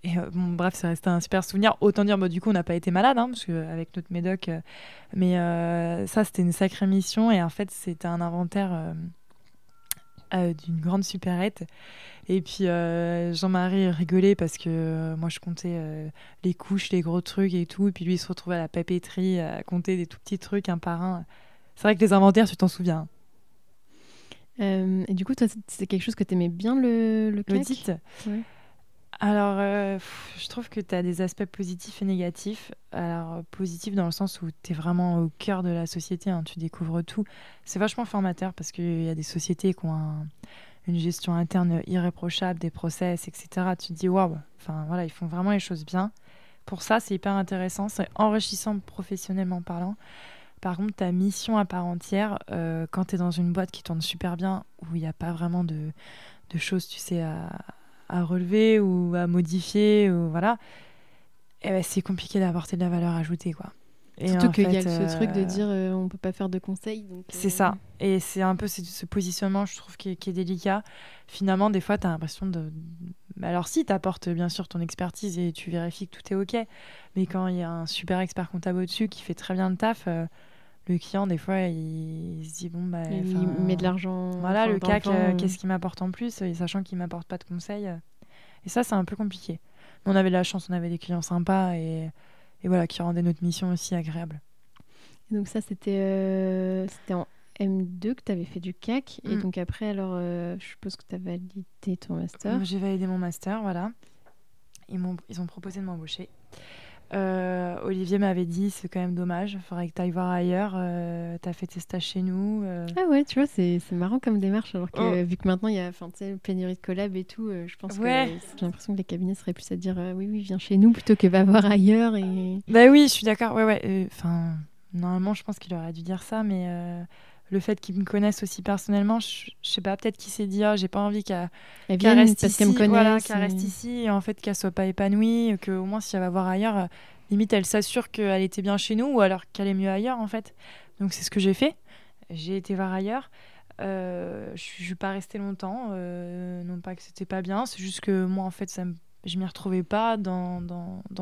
Et bref, ça restait un super souvenir. Autant dire, du coup, on n'a pas été malade, parce qu'avec notre médoc. Mais ça, c'était une sacrée mission. Et en fait, c'était un inventaire d'une grande supérette. Et puis, Jean-Marie rigolait parce que moi, je comptais les couches, les gros trucs et tout. Et puis, lui, il se retrouvait à la papeterie à compter des tout petits trucs un par un. C'est vrai que les inventaires, tu t'en souviens. Et du coup, toi, c'est quelque chose que tu aimais bien, le CAC ? L'audit. Ouais. Alors, je trouve que tu as des aspects positifs et négatifs. Alors, positif dans le sens où tu es vraiment au cœur de la société, tu découvres tout. C'est vachement formateur parce qu'il y a des sociétés qui ont une gestion interne irréprochable, des process, etc. Tu te dis, waouh, ils font vraiment les choses bien. Pour ça, c'est hyper intéressant, c'est enrichissant professionnellement parlant. Par contre, ta mission à part entière, quand tu es dans une boîte qui tourne super bien, où il n'y a pas vraiment de choses, tu sais, à relever ou à modifier, ou voilà, c'est compliqué d'apporter de la valeur ajoutée, quoi. Et surtout qu'il y a ce truc de dire on peut pas faire de conseils. Donc, c'est ça. Et c'est un peu ce positionnement, je trouve, qui est délicat. Finalement, des fois, tu as l'impression de... Alors si, tu apportes bien sûr ton expertise et tu vérifies que tout est OK. Mais quand il y a un super expert comptable au-dessus qui fait très bien le taf, le client, des fois, il se dit, il met de l'argent. Voilà, le CAC, qu'est-ce qu'il m'apporte en plus, sachant qu'il m'apporte pas de conseils. Et ça, c'est un peu compliqué. Mais on avait de la chance, on avait des clients sympas et voilà, qui rendaient notre mission aussi agréable. Et donc ça, c'était en M2 que tu avais fait du CAC. Et donc après, alors, je suppose que tu as validé ton master. J'ai validé mon master, voilà. Ils ont proposé de m'embaucher. Olivier m'avait dit, c'est quand même dommage, il faudrait que tu ailles voir ailleurs. Tu as fait tes stages chez nous. Ah ouais, tu vois, c'est marrant comme démarche. Alors que vu que maintenant, il y a pénurie de collab et tout, je pense que j'ai l'impression que les cabinets seraient plus à dire oui, viens chez nous plutôt que va voir ailleurs. Et... Bah oui, je suis d'accord. Ouais. Normalement, je pense qu'il aurait dû dire ça, mais le fait qu'ils me connaissent aussi personnellement, je sais pas, peut-être qu'il s'est dit j'ai pas envie qu'elle reste ici, qu'elle me connaisse, qu'elle reste ici, et en fait qu'elle soit pas épanouie, qu'au moins si elle va voir ailleurs, limite elle s'assure qu'elle était bien chez nous ou alors qu'elle est mieux ailleurs en fait. Donc c'est ce que j'ai fait. J'ai été voir ailleurs. Je suis pas restée longtemps, non pas que c'était pas bien, c'est juste que moi en fait je m'y retrouvais pas dans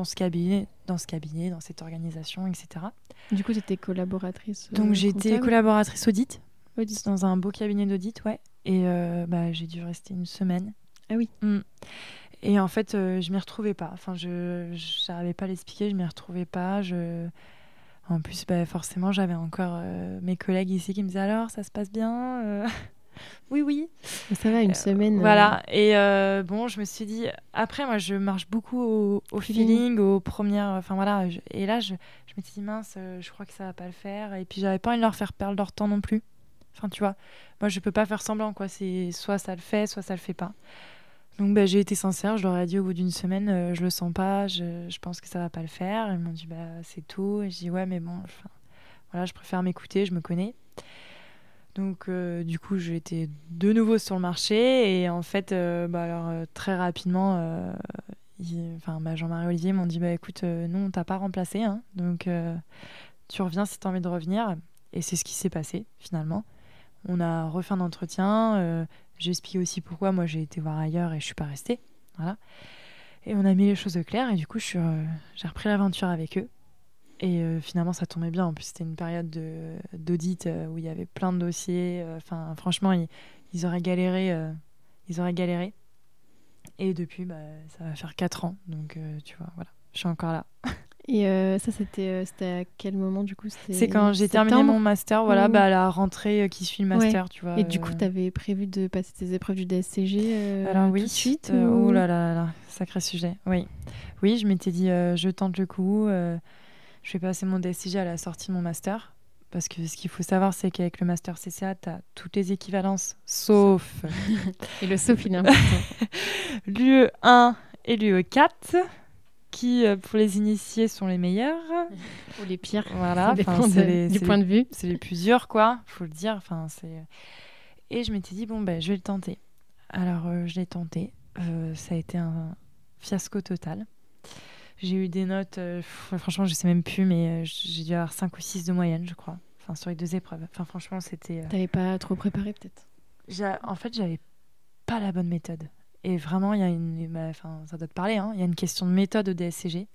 ce cabinet, dans cette organisation, etc. Du coup, tu étais collaboratrice Donc, j'étais collaboratrice audit dans un beau cabinet d'audit, ouais. Et j'ai dû rester une semaine. Ah oui. Et en fait, je m'y retrouvais pas. Enfin, je n'arrivais pas à l'expliquer, je m'y retrouvais pas. En plus, forcément, j'avais encore mes collègues ici qui me disaient alors, ça se passe bien Oui, oui. Ça va, une semaine. Voilà. Et bon, je me suis dit... Après, moi, je marche beaucoup au feeling, aux premières... Enfin, voilà. Et là, je m'étais dit, mince, je crois que ça va pas le faire. Et puis, j'avais pas envie de leur faire perdre leur temps non plus. Enfin, tu vois, moi, je peux pas faire semblant, quoi. C'est soit ça le fait, soit ça le fait pas. Donc, j'ai été sincère. Je leur ai dit au bout d'une semaine, je le sens pas, je pense que ça va pas le faire. Ils m'ont dit, c'est tout. Et je dis, ouais, mais bon, voilà, je préfère m'écouter, je me connais. Donc, du coup, j'ai été de nouveau sur le marché. Et en fait, très rapidement, Jean-Marie et Olivier m'ont dit, écoute, non, on t'a pas remplacé. Hein, donc, tu reviens si tu as envie de revenir. Et c'est ce qui s'est passé, finalement. On a refait un entretien. J'ai expliqué aussi pourquoi moi, j'ai été voir ailleurs et je suis pas restée. Voilà. Et on a mis les choses au clair. Et du coup, j'ai repris l'aventure avec eux. Et finalement, ça tombait bien. En plus, c'était une période d'audit où il y avait plein de dossiers. Franchement, ils auraient galéré. Ils auraient galéré. Et depuis, ça va faire 4 ans. Donc, tu vois, voilà, je suis encore là. Et ça, c'était à quel moment, du coup? C'est quand j'ai terminé mon master, voilà, à la rentrée qui suit le master, tu vois. Et du coup, tu avais prévu de passer tes épreuves du DSCG Alors, oui, tout de suite Oh là là, sacré sujet. Oui, je m'étais dit, je tente le coup. Je vais passer mon DSCG à la sortie de mon master. Parce que ce qu'il faut savoir, c'est qu'avec le master CCA, tu as toutes les équivalences, sauf... Et le sauf, il est important. L'UE1 et l'UE4, qui, pour les initiés, sont les meilleurs. Ou les pires. Voilà, ça dépend du point de vue. C'est les plus durs, quoi, faut le dire. Et je m'étais dit, je vais le tenter. Alors, je l'ai tenté. Ça a été un fiasco total. J'ai eu des notes, franchement, je sais même plus, mais j'ai dû avoir 5 ou 6 de moyenne, je crois. Enfin, sur les 2 épreuves. Enfin, franchement, c'était... T'avais pas trop préparé, peut-être? En fait, j'avais pas la bonne méthode. Et vraiment, il y a ça doit te parler, hein, il y a une question de méthode au DSCG.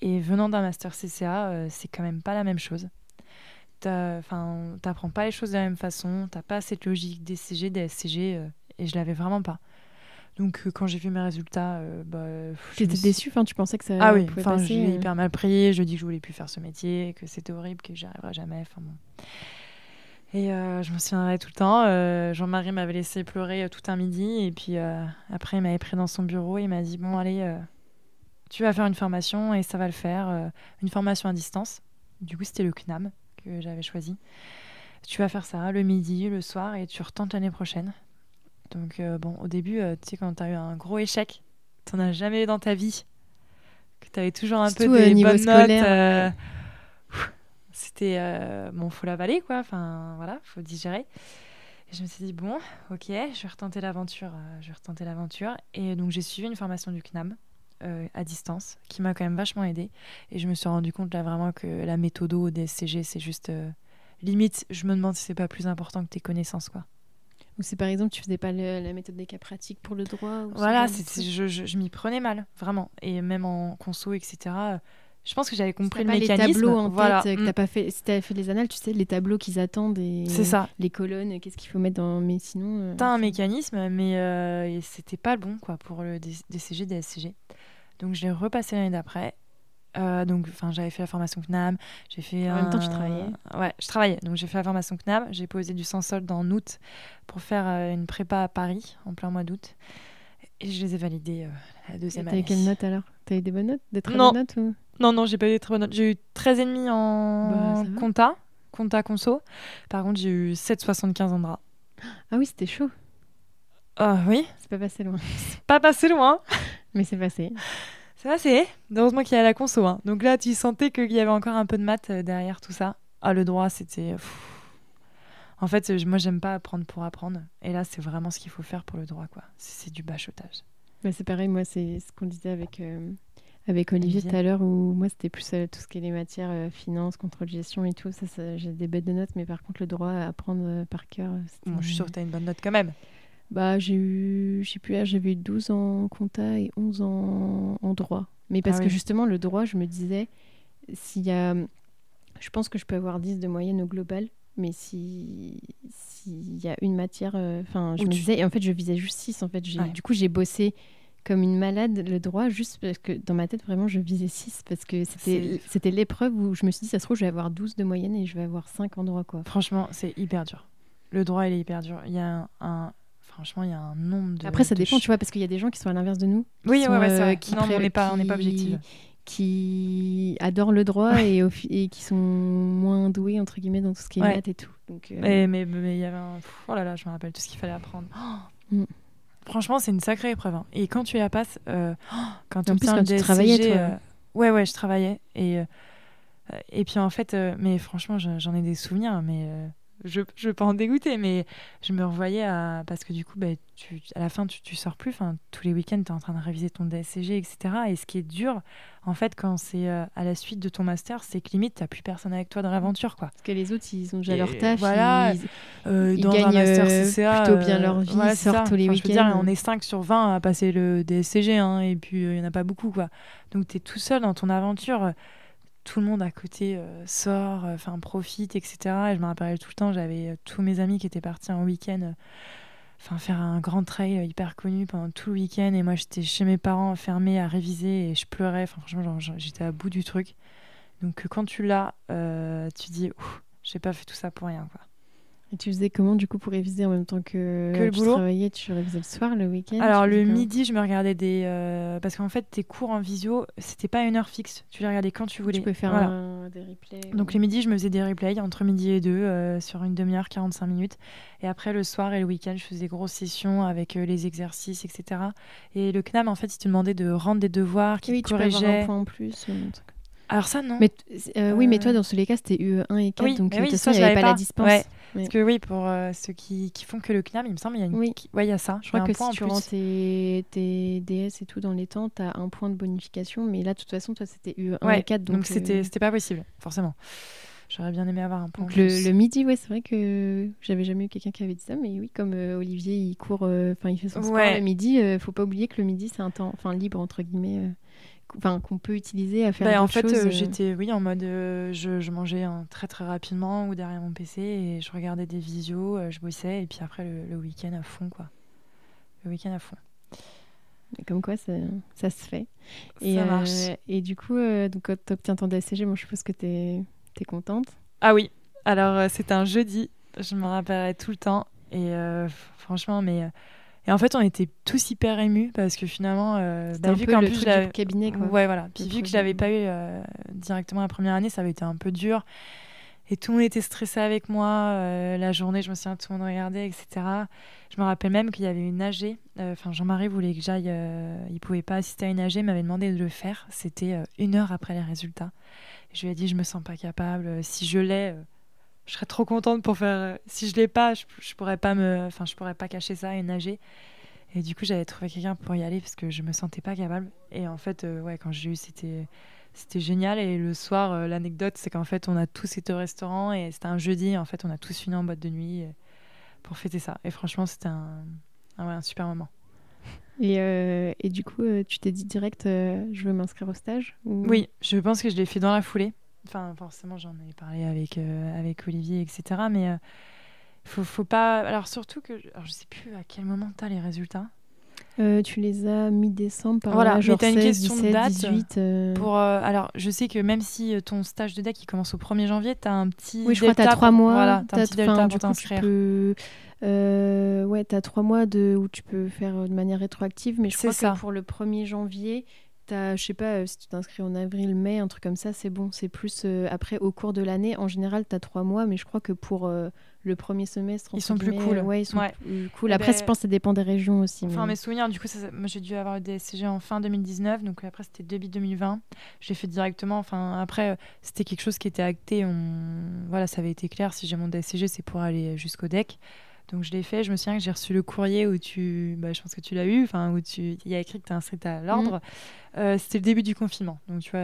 Et venant d'un master CCA, c'est quand même pas la même chose. T'apprends pas les choses de la même façon, t'as pas cette logique DSCG, DSCG, et je l'avais vraiment pas. Donc, quand j'ai vu mes résultats... T'étais déçue? Tu pensais que ça pouvait passer? Je l'ai hyper mal pris. Je dis que je voulais plus faire ce métier, que c'était horrible, que j'y arriverais jamais. Et je me souviendrai tout le temps. Jean-Marie m'avait laissé pleurer tout un midi. Et puis, après, il m'avait pris dans son bureau. Il m'a dit, bon, allez, tu vas faire une formation et ça va le faire. Une formation à distance. Du coup, c'était le CNAM que j'avais choisi. Tu vas faire ça le midi, le soir, et tu retentes l'année prochaine. Donc, au début, tu sais, quand tu as eu un gros échec, tu n'en as jamais eu dans ta vie, que tu avais toujours un peu des bonnes notes, c'était, faut l'avaler, quoi. Enfin, voilà, faut digérer. Et je me suis dit, bon, ok, je vais retenter l'aventure. Et donc, j'ai suivi une formation du CNAM à distance, qui m'a quand même vachement aidée. Et je me suis rendu compte, là, vraiment, que la méthode au DSCG, c'est juste... limite, je me demande si c'est pas plus important que tes connaissances, quoi. Ou c'est par exemple, tu faisais pas la méthode des cas pratiques pour le droit ou Voilà, je m'y prenais mal, vraiment. Et même en conso, etc., je pense que j'avais compris le mécanisme. Les tableaux en tête, que t'as pas fait, si t'avais fait les annales, tu sais, les tableaux qu'ils attendent et c'est ça. Les colonnes, qu'est-ce qu'il faut mettre dans... Mais sinon... T'as un mécanisme, mais c'était pas le bon, quoi, pour le DCG, DSCG. Donc, je l'ai repassé l'année d'après. J'avais fait la formation CNAM. En même temps, tu travaillais? Ouais, je travaillais. Donc, j'ai fait la formation CNAM. J'ai posé du sans solde en août pour faire une prépa à Paris en plein mois d'août. Et je les ai validées la deuxième année. T'avais quelle note alors? T'avais des bonnes notes? Des très bonnes notes ou... Non, j'ai pas eu des très bonnes notes. J'ai eu 13,5 en compta conso. Par contre, j'ai eu 7,75 en droit. Ah oui, c'était chaud. Ah oui. C'est pas passé loin. C'est pas passé loin. Mais c'est passé. C'est passé. Heureusement qu'il y a la conso. Hein. Donc là, tu sentais qu'il y avait encore un peu de maths derrière tout ça. Ah, le droit, c'était... En fait, moi, j'aime pas apprendre pour apprendre. Et là, c'est vraiment ce qu'il faut faire pour le droit, quoi. C'est du bachotage. Mais c'est pareil, moi, c'est ce qu'on disait avec Olivier tout à l'heure, où moi, c'était plus tout ce qui est les matières finance, contrôle, gestion et tout. Ça, j'ai des bêtes de notes, mais par contre, le droit à apprendre par cœur... Bon, je suis sûre que tu as une bonne note quand même. J'ai eu, je sais plus, j'avais eu 12 en compta et 11 en droit. Mais parce que justement, le droit, je me disais, je pense que je peux avoir 10 de moyenne au global, mais s'il y a une matière, je me disais, et en fait, je visais juste 6. En fait, du coup, j'ai bossé comme une malade le droit, juste parce que dans ma tête, vraiment, je visais 6, parce que c'était l'épreuve où je me suis dit, ça se trouve, je vais avoir 12 de moyenne et je vais avoir 5 en droit, quoi. Franchement, c'est hyper dur. le droit, il est hyper dur. Il y a franchement, il y a un nombre de... Après, ça dépend, tu vois, parce qu'il y a des gens qui sont à l'inverse de nous. Oui, sont, ouais, c'est vrai. qui Non, mais on n'est pas objective. Qui adorent le droit et qui sont moins doués, entre guillemets, dans tout ce qui est maths et tout. Donc, mais il y avait oh là là, je me rappelle tout ce qu'il fallait apprendre. Franchement, c'est une sacrée épreuve. Hein. Et quand tu la passes, quand tu obtiens le DSCG... tu travaillais, toi. Ouais, je travaillais. Et puis en fait, mais franchement, j'en ai des souvenirs, mais je peux pas en dégoûter, mais je me revoyais parce que du coup, à la fin, tu sors plus. Tous les week-ends, tu es en train de réviser ton DSCG, etc. Et ce qui est dur, en fait, quand c'est à la suite de ton master, c'est que limite, tu n'as plus personne avec toi dans l'aventure, quoi. Parce que les autres, ils ont déjà leur taf. Voilà, ils dans gagnent un master CCA, plutôt bien leur vie, voilà, ils sortent tous les week-ends. Je veux dire, on est 5 sur 20 à passer le DSCG, hein, et puis il n'y en a pas beaucoup, quoi. Donc, tu es tout seul dans ton aventure. Tout le monde à côté sort, profite, etc. Et je me rappelle tout le temps, j'avais tous mes amis qui étaient partis en week-end faire un grand trail hyper connu pendant tout le week-end. Et moi, j'étais chez mes parents, enfermée à réviser et je pleurais. Franchement, j'étais à bout du truc. Donc, quand tu l'as, tu dis, j'ai pas fait tout ça pour rien, quoi. Et tu faisais comment, du coup, pour réviser en même temps que le tu boulot travaillais? Tu révisais le soir, le week-end? Alors, le midi, je me regardais parce qu'en fait, tes cours en visio, c'était pas une heure fixe. Tu les regardais quand tu voulais. Tu peux faire des replays. Donc, le midi, je me faisais des replays entre midi et 2 sur une demi-heure, 45 minutes. Et après, le soir et le week-end, je faisais des grosses sessions avec les exercices, etc. Et le CNAM, en fait, il te demandait de rendre des devoirs, qu'il te corrigeait. Tu peux avoir un point en plus. Alors ça, non. Mais oui, mais toi, dans tous les cas, c'était UE1 et 4, oui, donc de toute façon, ça, il n'y avait pas la dispense. Ouais. Parce que oui, pour ceux qui font que le CNAM, il me semble, il y a il y a ça. Je crois que si tu rends tes DS et tout dans les temps, tu as un point de bonification, mais là, de toute façon, toi, c'était UE1 et 4. Donc c'était pas possible, forcément. J'aurais bien aimé avoir un point. Donc le midi, ouais, c'est vrai que j'avais jamais eu quelqu'un qui avait dit ça, mais oui, comme Olivier, il court, il fait son sport le midi, faut pas oublier que le midi, c'est un temps libre, entre guillemets. Qu'on peut utiliser à faire d'autres choses. En fait, j'étais en mode je mangeais très très rapidement ou derrière mon PC et je regardais des visios, je bossais et puis après le week-end à fond, quoi. Le week-end à fond. Et comme quoi ça se fait. Ça marche. Et du coup, donc, quand tu obtiens ton DSCG, moi je suppose que tu es contente. Ah oui, alors c'était un jeudi, je me rappellerai tout le temps et franchement, et en fait, on était tous hyper émus parce que finalement, vu qu'en plus du cabinet, quoi. Ouais, voilà. Puis vu que je l'avais pas eu directement la première année, ça avait été un peu dur. Et tout le monde était stressé avec moi. La journée, je me souviens, tout le monde regardait, etc. Je me rappelle même qu'il y avait une AG. Jean-Marie voulait que j'aille. Il pouvait pas assister à une AG, m'avait demandé de le faire. C'était 1 heure après les résultats. Je lui ai dit, je me sens pas capable. Si je l'ai, je serais trop contente pour faire. Si je l'ai pas, je pourrais pas je pourrais pas cacher ça à une AG. Et du coup, j'avais trouvé quelqu'un pour y aller parce que je me sentais pas capable. Et en fait, quand j'ai eu, c'était génial. Et le soir, l'anecdote, c'est qu'en fait, on a tous été au restaurant et c'était un jeudi. En fait, on a tous fini en boîte de nuit pour fêter ça. Et franchement, c'était un super moment. Et du coup, tu t'es dit direct, je veux m'inscrire au stage ou... Oui, je pense que je l'ai fait dans la foulée. Enfin, forcément, j'en ai parlé avec Olivier, etc. Mais faut pas... Alors, surtout que... Alors, je sais plus à quel moment tu as les résultats. Tu les as mi-décembre par voilà, là, genre mais 16, une question 17, de date 18... alors, je sais que même si ton stage de DEC il commence au 1er janvier, tu as un petit delta. Oui, je crois que tu as 3 mois. Voilà, tu as un petit delta pour t'inscrire. Ouais, tu as 3 mois où tu peux faire de manière rétroactive, mais je crois que pour le 1er janvier, je sais pas, si tu t'inscris en avril, mai, un truc comme ça, c'est bon. C'est plus après, au cours de l'année, en général, tu as 3 mois, mais je crois que pour le premier semestre, ils sont plus cool. Ouais, ils sont plus cool. Après, je pense que ça dépend des régions aussi. Enfin, mes souvenirs, du coup, moi, j'ai dû avoir le DSCG en fin 2019, donc après, c'était début 2020. Je l'ai fait directement. Enfin, après, c'était quelque chose qui était acté. Voilà, ça avait été clair. Si j'ai mon DSCG, c'est pour aller jusqu'au DEC. Donc je l'ai fait, je me souviens que j'ai reçu le courrier où je pense que tu l'as eu, où il y a écrit que tu es inscrite à l'ordre. C'était le début du confinement, donc tu vois,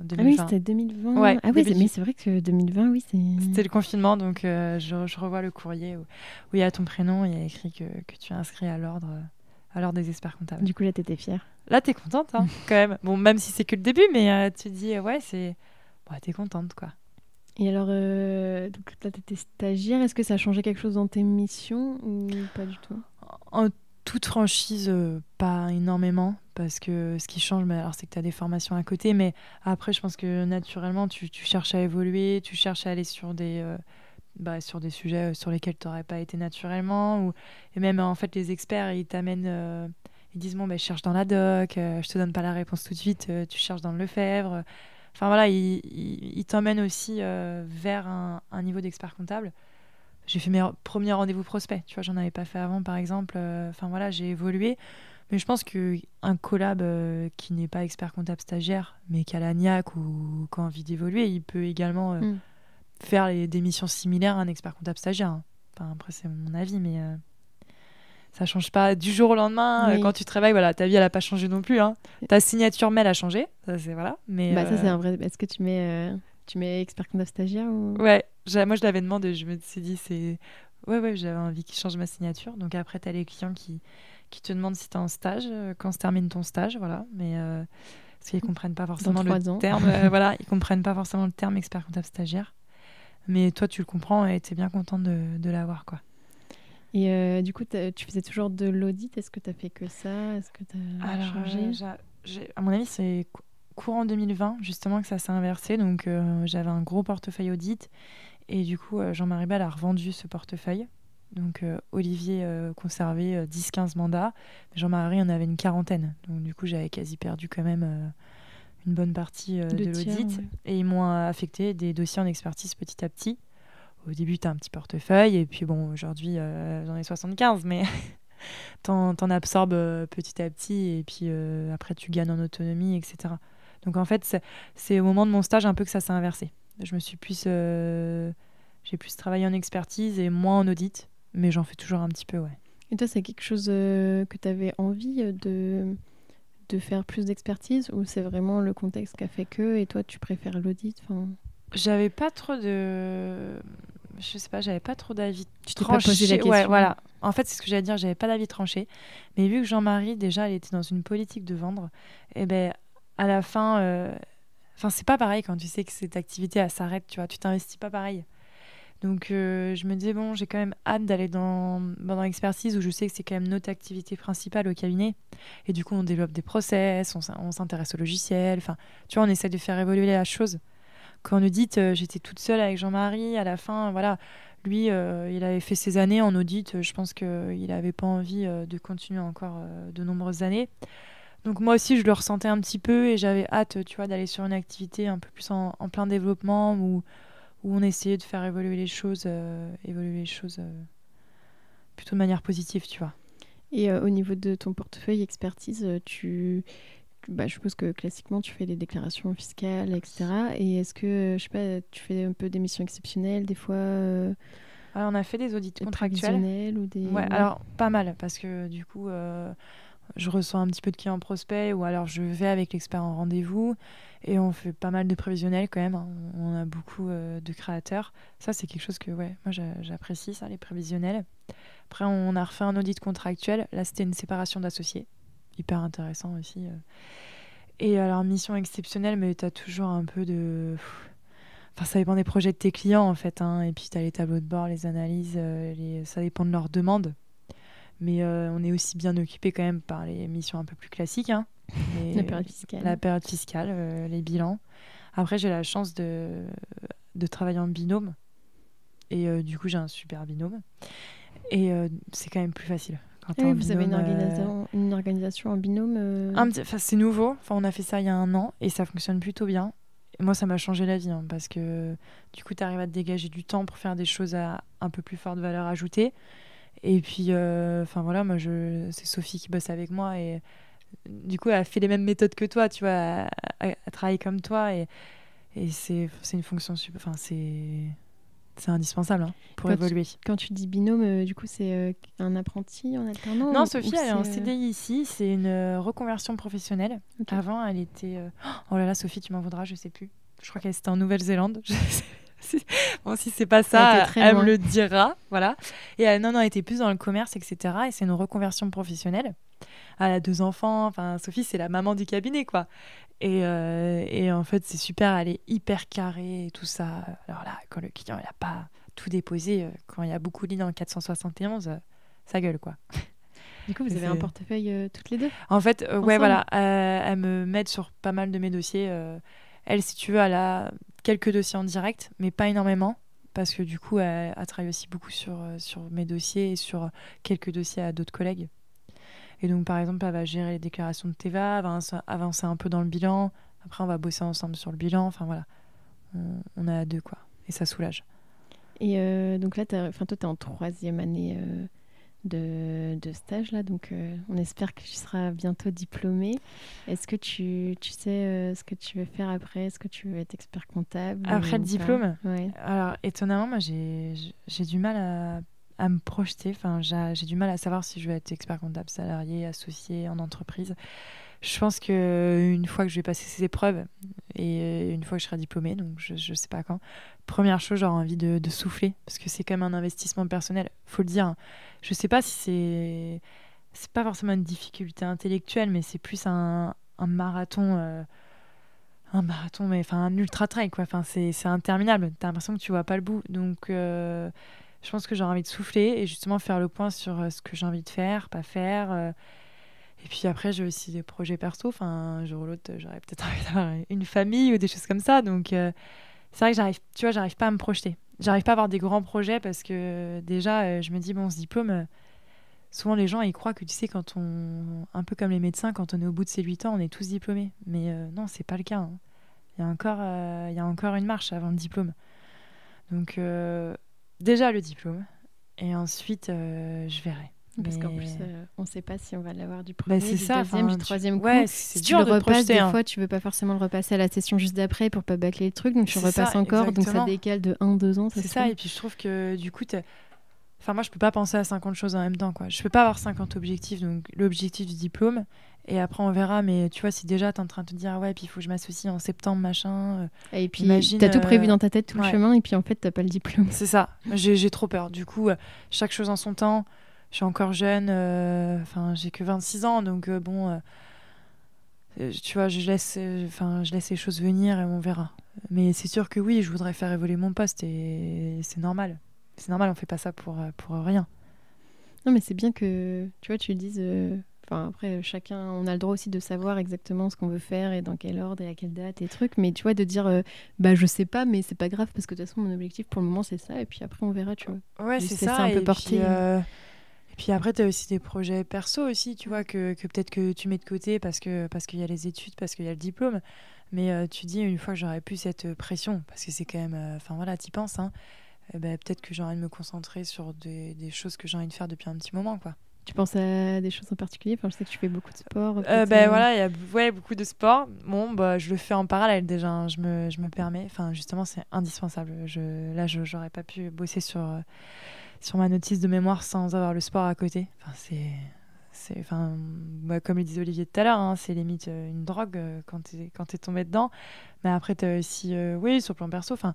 2020. Ah oui, c'était 2020. Ouais, ah oui, mais c'est vrai que 2020, oui, c'était le confinement, donc je revois le courrier où il y a ton prénom, il y a écrit que tu es inscrit à l'ordre des experts comptables. Du coup, là, tu étais fière. Là, tu es contente, hein, quand même. Bon, même si c'est que le début, mais tu te dis, ouais, tu es contente, quoi. Et alors, donc là, tu étais stagiaire. Est-ce que ça a changé quelque chose dans tes missions ou pas du tout ? En toute franchise, pas énormément. Parce que ce qui change, c'est que tu as des formations à côté. Mais après, je pense que naturellement, tu cherches à évoluer. Tu cherches à aller sur des sur des sujets sur lesquels tu n'aurais pas été naturellement. Et même, en fait, les experts, ils t'amènent... ils disent, bon, cherche dans la doc, je te donne pas la réponse tout de suite, tu cherches dans le Lefebvre. Enfin, voilà, ils t'emmènent aussi vers un niveau d'expert comptable. J'ai fait mes premiers rendez-vous prospects, tu vois, j'en avais pas fait avant, par exemple. Enfin, voilà, j'ai évolué. Mais je pense qu'un collab qui n'est pas expert comptable stagiaire, mais qui a la niaque ou qui a envie d'évoluer, il peut également faire des missions similaires à un expert comptable stagiaire. Hein. Enfin, après, c'est mon avis, mais ça change pas du jour au lendemain. Oui. Quand tu travailles, voilà, ta vie, elle a pas changé non plus. Hein. Ta signature mail a changé, ça, c'est voilà. Mais, ça, c'est un vrai... Est-ce que tu mets expert comptable stagiaire ou... Ouais, moi, je l'avais demandé. Je me suis dit, c'est... Ouais, j'avais envie qu'il change ma signature. Donc après, tu as les clients qui te demandent si tu es en stage, quand se termine ton stage, voilà. Mais parce qu'ils comprennent pas forcément le terme. Voilà, ils comprennent pas forcément le terme expert comptable stagiaire. Mais toi, tu le comprends et tu es bien contente de l'avoir, quoi. Et du coup, tu faisais toujours de l'audit. Est-ce que tu as fait que ça? Est-ce que tu as changé? À mon avis, c'est courant 2020, justement, que ça s'est inversé. Donc, j'avais un gros portefeuille audit. Et du coup, Jean-Marie Bell a revendu ce portefeuille. Donc, Olivier conservait 10-15 mandats. Jean-Marie en avait une quarantaine. Donc, du coup, j'avais quasi perdu quand même une bonne partie de l'audit. Ouais. Et ils m'ont affecté des dossiers en expertise petit à petit. Au début, tu as un petit portefeuille. Et puis, bon, aujourd'hui, j'en ai 75. Mais t'en absorbes petit à petit. Et puis, après, tu gagnes en autonomie, etc. Donc, en fait, c'est au moment de mon stage un peu que ça s'est inversé. Je me suis j'ai plus travaillé en expertise et moins en audit, mais j'en fais toujours un petit peu, ouais. Et toi, c'est quelque chose que tu avais envie de faire plus d'expertise, ou c'est vraiment le contexte qui a fait que, et toi, tu préfères l'audit? J'avais pas trop de... Je sais pas, j'avais pas trop d'avis tranché. Tu t'es pas posé la question? Ouais, voilà. En fait, c'est ce que j'allais dire, j'avais pas d'avis tranché. Mais vu que Jean-Marie, déjà, elle était dans une politique de vendre, et ben à la fin... Enfin, c'est pas pareil quand tu sais que cette activité, elle s'arrête, tu vois. Tu t'investis pas pareil. Donc, je me disais, bon, j'ai quand même hâte d'aller dans l'expertise où je sais que c'est quand même notre activité principale au cabinet. Et du coup, on développe des process, on s'intéresse au logiciel. Enfin, tu vois, on essaie de faire évoluer la chose. Quand on audit, j'étais toute seule avec Jean-Marie. À la fin, voilà, lui, il avait fait ses années en audit. Je pense qu'il n'avait pas envie de continuer encore de nombreuses années. Donc, moi aussi, je le ressentais un petit peu et j'avais hâte, tu vois, d'aller sur une activité un peu plus en plein développement où on essayait de faire évoluer les choses plutôt de manière positive, tu vois. Et au niveau de ton portefeuille expertise, je suppose que classiquement, tu fais des déclarations fiscales, etc. Et est-ce que, je sais pas, tu fais un peu des missions exceptionnelles, des fois Alors, on a fait des audits contractuels. Ou des... Ouais, alors pas mal, parce que du coup, je reçois un petit peu de clients prospects, ou alors je vais avec l'expert en rendez-vous, et on fait pas mal de prévisionnels quand même. Hein. On a beaucoup de créateurs. Ça, c'est quelque chose que ouais, moi j'apprécie, ça, les prévisionnels. Après, on a refait un audit contractuel. Là, c'était une séparation d'associés. Hyper intéressant aussi. Et alors, mission exceptionnelle, mais tu as toujours un peu de... Enfin, ça dépend des projets de tes clients, en fait. Hein. Et puis, tu as les tableaux de bord, les analyses. Ça dépend de leurs demandes. Mais on est aussi bien occupé quand même par les missions un peu plus classiques. Hein. La période fiscale. La période fiscale, les bilans. Après, j'ai la chance de travailler en binôme. Et du coup, j'ai un super binôme. Et c'est quand même plus facile. Quand vous binôme, avez une organisation en binôme c'est nouveau. Enfin, on a fait ça il y a 1 an et ça fonctionne plutôt bien. Et moi, ça m'a changé la vie hein, parce que du coup, tu arrives à te dégager du temps pour faire des choses à un peu plus forte valeur ajoutée. Et puis, voilà, moi, c'est Sophie qui bosse avec moi et du coup, elle a fait les mêmes méthodes que toi, tu vois, elle travaille comme toi et c'est une fonction super. Enfin, c'est indispensable hein, pour évoluer. Quand tu dis binôme, du coup, c'est un apprenti en alternant? Non, Sophie, elle est en CDI ici. C'est une reconversion professionnelle. Okay. Avant, elle était... Oh là là, Sophie, tu m'en voudras, je sais plus. Je crois qu'elle était en Nouvelle-Zélande. Bon, si c'est pas ça, elle me le dira. Voilà. Et elle était plus dans le commerce, etc. Et c'est une reconversion professionnelle. Elle a 2 enfants. Enfin, Sophie, c'est la maman du cabinet, quoi. Et en fait, c'est super, elle est hyper carrée et tout ça. Alors là, quand le client n'a pas tout déposé, quand il y a beaucoup de lignes en 471, ça gueule, quoi. Du coup, vous avez un portefeuille toutes les deux? En fait, ouais, voilà. Elle me m'aide sur pas mal de mes dossiers. Elle, si tu veux, elle a quelques dossiers en direct, mais pas énormément. parce que du coup, elle travaille aussi beaucoup sur mes dossiers et sur quelques dossiers à d'autres collègues. Et donc, par exemple, elle va gérer les déclarations de TVA, elle va avancer un peu dans le bilan. Après, on va bosser ensemble sur le bilan. Enfin, voilà. On est à deux, quoi. Et ça soulage. Et donc là, toi, tu es en 3e année de stage, là. Donc, on espère que tu seras bientôt diplômée. Est-ce que tu sais ce que tu veux faire après? Est-ce que tu veux être expert comptable Après ou le pas? diplôme, Ouais. alors étonnamment, moi, j'ai du mal à me projeter. Enfin, j'ai du mal à savoir si je vais être expert comptable, salarié, associé en entreprise. Je pense qu'une fois que je vais passer ces épreuves et une fois que je serai diplômée, donc je ne sais pas quand, première chose, j'aurai envie de souffler parce que c'est quand même un investissement personnel. Faut le dire. Je ne sais pas si c'est pas forcément une difficulté intellectuelle, mais c'est plus un marathon. Un marathon, mais enfin un ultra trail, quoi. Enfin, c'est interminable. T'as l'impression que tu vois pas le bout. Donc, je pense que j'ai envie de souffler et justement faire le point sur ce que j'ai envie de faire, pas faire. Et puis après, j'ai aussi des projets perso. Enfin, un jour ou l'autre, j'aurais peut-être envie d'avoir une famille ou des choses comme ça. Donc, c'est vrai que j'arrive pas à me projeter. J'arrive pas à avoir des grands projets parce que déjà, je me dis, bon, ce diplôme, souvent les gens, ils croient que, tu sais, un peu comme les médecins, quand on est au bout de ses 8 ans, on est tous diplômés. Mais non, c'est pas le cas, hein. Il y a encore une marche avant le diplôme. Donc, déjà le diplôme. Et ensuite, je verrai. Parce qu'en Mais plus, on ne sait pas si on va l'avoir du bah, premier, c'est du ça. deuxième, du Enfin, troisième coup. ouais, c'est Si tu dur le de te repasses, projeter, des hein. fois, tu veux pas forcément le repasser à la session juste d'après pour pas bâcler le truc. Donc, tu C'est repasses ça, encore. Donc, ça exactement. décale de 1-2 ans, ça C'est se ça. trouve. Et puis, je trouve que du coup, enfin, moi, je peux pas penser à 50 choses en même temps, quoi. Je peux pas avoir 50 objectifs. Donc, l'objectif du diplôme. Et après, on verra. Mais tu vois, si déjà, tu es en train de te dire, ah ouais, puis il faut que je m'associe en septembre, machin. Et puis, Imagine. tu as tout prévu dans ta tête, tout le Ouais, chemin. Et puis, en fait, tu pas le diplôme. c'est ça. J'ai trop peur. Du coup, chaque chose en son temps. Je suis encore jeune. Enfin, j'ai que 26 ans. Donc, bon. Tu vois, je laisse les choses venir et on verra. Mais c'est sûr que oui, je voudrais faire évoluer mon poste et c'est normal. C'est normal, on fait pas ça pour rien. Non, mais c'est bien que, tu vois, tu le dises. Enfin, après, chacun, on a le droit aussi de savoir exactement ce qu'on veut faire et dans quel ordre et à quelle date et trucs. Mais tu vois, de dire, bah, je sais pas, mais c'est pas grave parce que de toute façon, mon objectif pour le moment, c'est ça. Et puis après, on verra, tu vois. Ouais, Juste c'est laisser ça. un peu porter. Et puis après, tu as aussi des projets perso aussi, tu vois, que peut-être que tu mets de côté parce qu'il y a les études, parce qu'il y a le diplôme. Mais tu dis, une fois que j'aurai plus cette pression, parce que c'est quand même... Enfin voilà, t'y penses, hein. Ben, peut-être que j'ai envie de me concentrer sur des choses que j'ai envie de faire depuis un petit moment, quoi. Tu penses à des choses en particulier? Enfin, je sais que tu fais beaucoup de sport. Ben voilà, il y a beaucoup de sport. Bon, bah, je le fais en parallèle déjà, hein. Je me permets. Enfin, justement, c'est indispensable. Là, j'aurais pas pu bosser sur ma notice de mémoire sans avoir le sport à côté. Enfin, enfin, bah, comme le disait Olivier tout à l'heure, hein, c'est limite une drogue quand t'es tombé dedans. Mais après, t'as aussi, oui, sur le plan perso, enfin,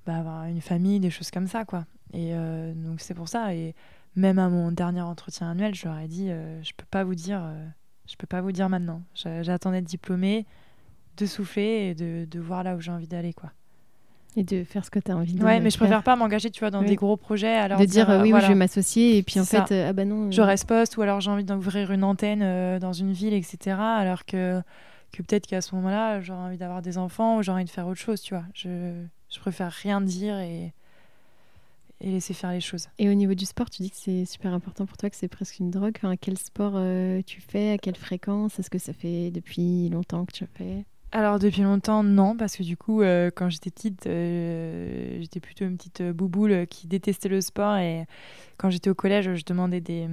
bah, avoir une famille, des choses comme ça, quoi. Et donc, c'est pour ça. Et même à mon dernier entretien annuel, je leur ai dit, je peux pas vous dire maintenant. J'attends d'être diplômée, de souffler et de voir là où j'ai envie d'aller, quoi. Et de faire ce que tu as envie de Ouais, mais je faire. préfère pas m'engager, tu vois, dans Oui. des gros projets. Alors De dire, oui, voilà, je vais m'associer. Et puis, en c'est ça. fait, ah bah non. Je reste poste ou alors j'ai envie d'ouvrir une antenne dans une ville, etc. Alors que peut-être qu'à ce moment-là, j'aurais envie d'avoir des enfants ou j'aurais envie de faire autre chose, tu vois. Je préfère rien dire et laisser faire les choses. Et au niveau du sport, tu dis que c'est super important pour toi, que c'est presque une drogue. Enfin, quel sport tu fais? À quelle fréquence? Est-ce que ça fait depuis longtemps que tu as fait? Alors depuis longtemps, non, parce que du coup, quand j'étais petite, j'étais plutôt une petite bouboule qui détestait le sport. Et quand j'étais au collège, je demandais des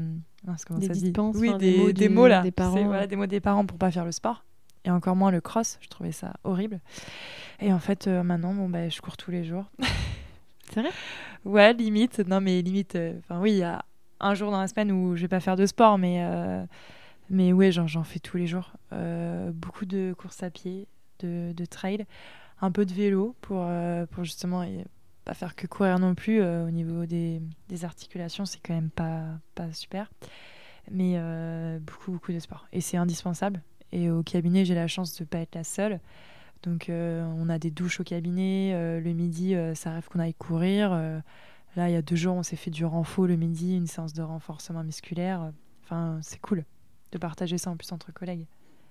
dispenses, oui, enfin, des mots là. des parents. Voilà, des mots des parents pour pas faire le sport. Et encore moins le cross, je trouvais ça horrible. Et en fait, maintenant, bon, bah, je cours tous les jours. C'est vrai? Ouais, limite. Non, mais limite, enfin oui, il y a un jour dans la semaine où je vais pas faire de sport, mais ouais, j'en fais tous les jours. Beaucoup de courses à pied, de trail, un peu de vélo pour justement pas faire que courir non plus. Au niveau des articulations, c'est quand même pas super. Mais beaucoup de sport. Et c'est indispensable. Et au cabinet, j'ai la chance de pas être la seule. Donc on a des douches au cabinet. Le midi, ça arrive qu'on aille courir. Là, il y a 2 jours, on s'est fait du renfo le midi, une séance de renforcement musculaire. Enfin, c'est cool de partager ça en plus entre collègues.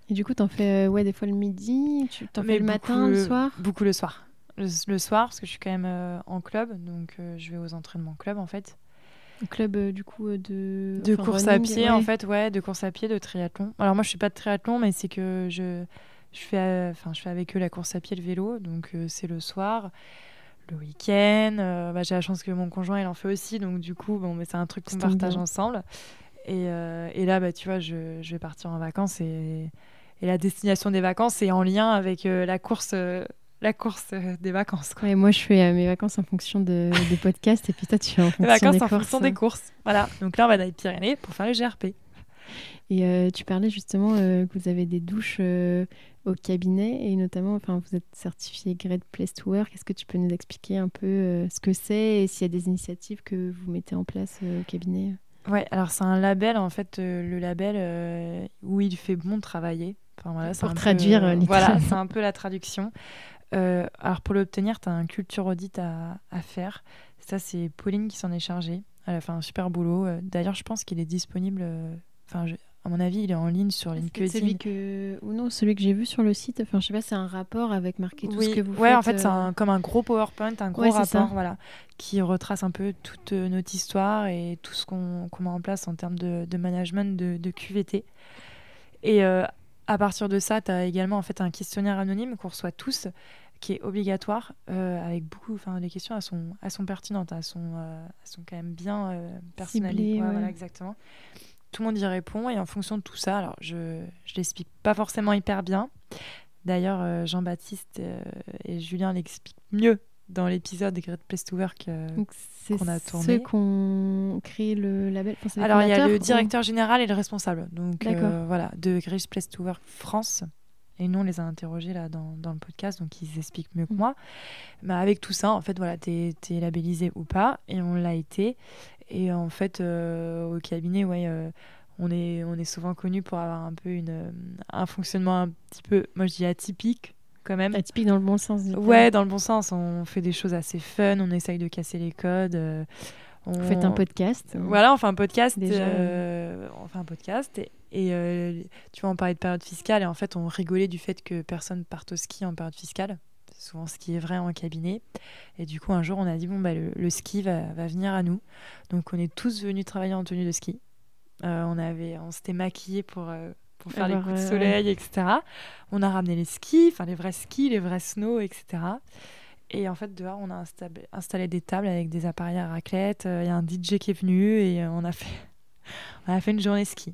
Et du coup, t'en fais des fois le midi, t'en fais le matin, le soir? Beaucoup le soir. le soir, parce que je suis quand même en club, donc je vais aux entraînements club en fait. Club du coup De course running, à pied en fait, de course à pied, de triathlon. Alors moi je fais pas de triathlon, mais c'est que je fais avec eux la course à pied, le vélo, donc c'est le soir, le week-end. J'ai la chance que mon conjoint il en fait aussi, donc du coup c'est un truc qu'on partage ensemble. Et là tu vois, je vais partir en vacances et la destination des vacances est en lien avec la course. Des vacances. Quoi. Ouais, moi, je fais mes vacances en fonction des podcasts et puis toi, tu fais en fonction des vacances des en courses. fonction des courses. Voilà. Donc là, on va dans les Pyrénées pour faire le GRP. Et tu parlais justement que vous avez des douches au cabinet et notamment, vous êtes certifié Great Place to Work. Est-ce que tu peux nous expliquer un peu ce que c'est et s'il y a des initiatives que vous mettez en place au cabinet? Ouais, alors c'est un label, en fait, le label où il fait bon travailler. Enfin, voilà, pour traduire, littéralement. Voilà, c'est un peu la traduction. Alors pour l'obtenir, tu as un culture audit à faire. Ça, c'est Pauline qui s'en est chargée. Elle a fait un super boulot. D'ailleurs, je pense qu'il est disponible. À mon avis, il est en ligne sur LinkedIn. Celui que j'ai vu sur le site. Je sais pas, c'est un rapport avec marqué tout ce que vous faites. Ouais, en fait, c'est comme un gros PowerPoint, un gros rapport, voilà, qui retrace un peu toute notre histoire et tout ce qu'on met en place en termes de management de QVT. Et à partir de ça, tu as également en fait un questionnaire anonyme qu'on reçoit tous, qui est obligatoire, avec beaucoup, les questions elles sont pertinentes, elles sont quand même bien personnalisées. Ciblées, Voilà, exactement. Tout le monde y répond et en fonction de tout ça, alors je l'explique pas forcément hyper bien. D'ailleurs, Jean-Baptiste et Julien l'expliquent mieux dans l'épisode des Great Place to Work qu'on a tourné. C'est ceux qui ont créé le label. Alors il y a le directeur général et le responsable, donc voilà, de Great Place to Work France. Et nous, on les a interrogés là, dans le podcast, donc ils expliquent mieux que moi. Mais avec tout ça, en fait, voilà, t'es labellisé ou pas, et on l'a été. Et en fait, au cabinet, on est souvent connu pour avoir un peu un fonctionnement un petit peu, moi je dis atypique, quand même. Atypique dans le bon sens. Ouais, dans le bon sens. On fait des choses assez fun, on essaye de casser les codes. Vous faites un podcast. Voilà, on fait un podcast. Déjà, on fait un podcast et tu vois, on parlait de période fiscale et en fait, on rigolait du fait que personne parte au ski en période fiscale. C'est souvent ce qui est vrai en cabinet. Et du coup, un jour, on a dit, le ski va venir à nous. Donc, on est tous venus travailler en tenue de ski. On s'était maquillés pour faire les coups de soleil, etc. On a ramené les skis, les vrais skis, les vrais snows, etc. Et en fait, dehors, on a installé des tables avec des appareils à raclette. Il y a un DJ qui est venu et on a fait une journée ski.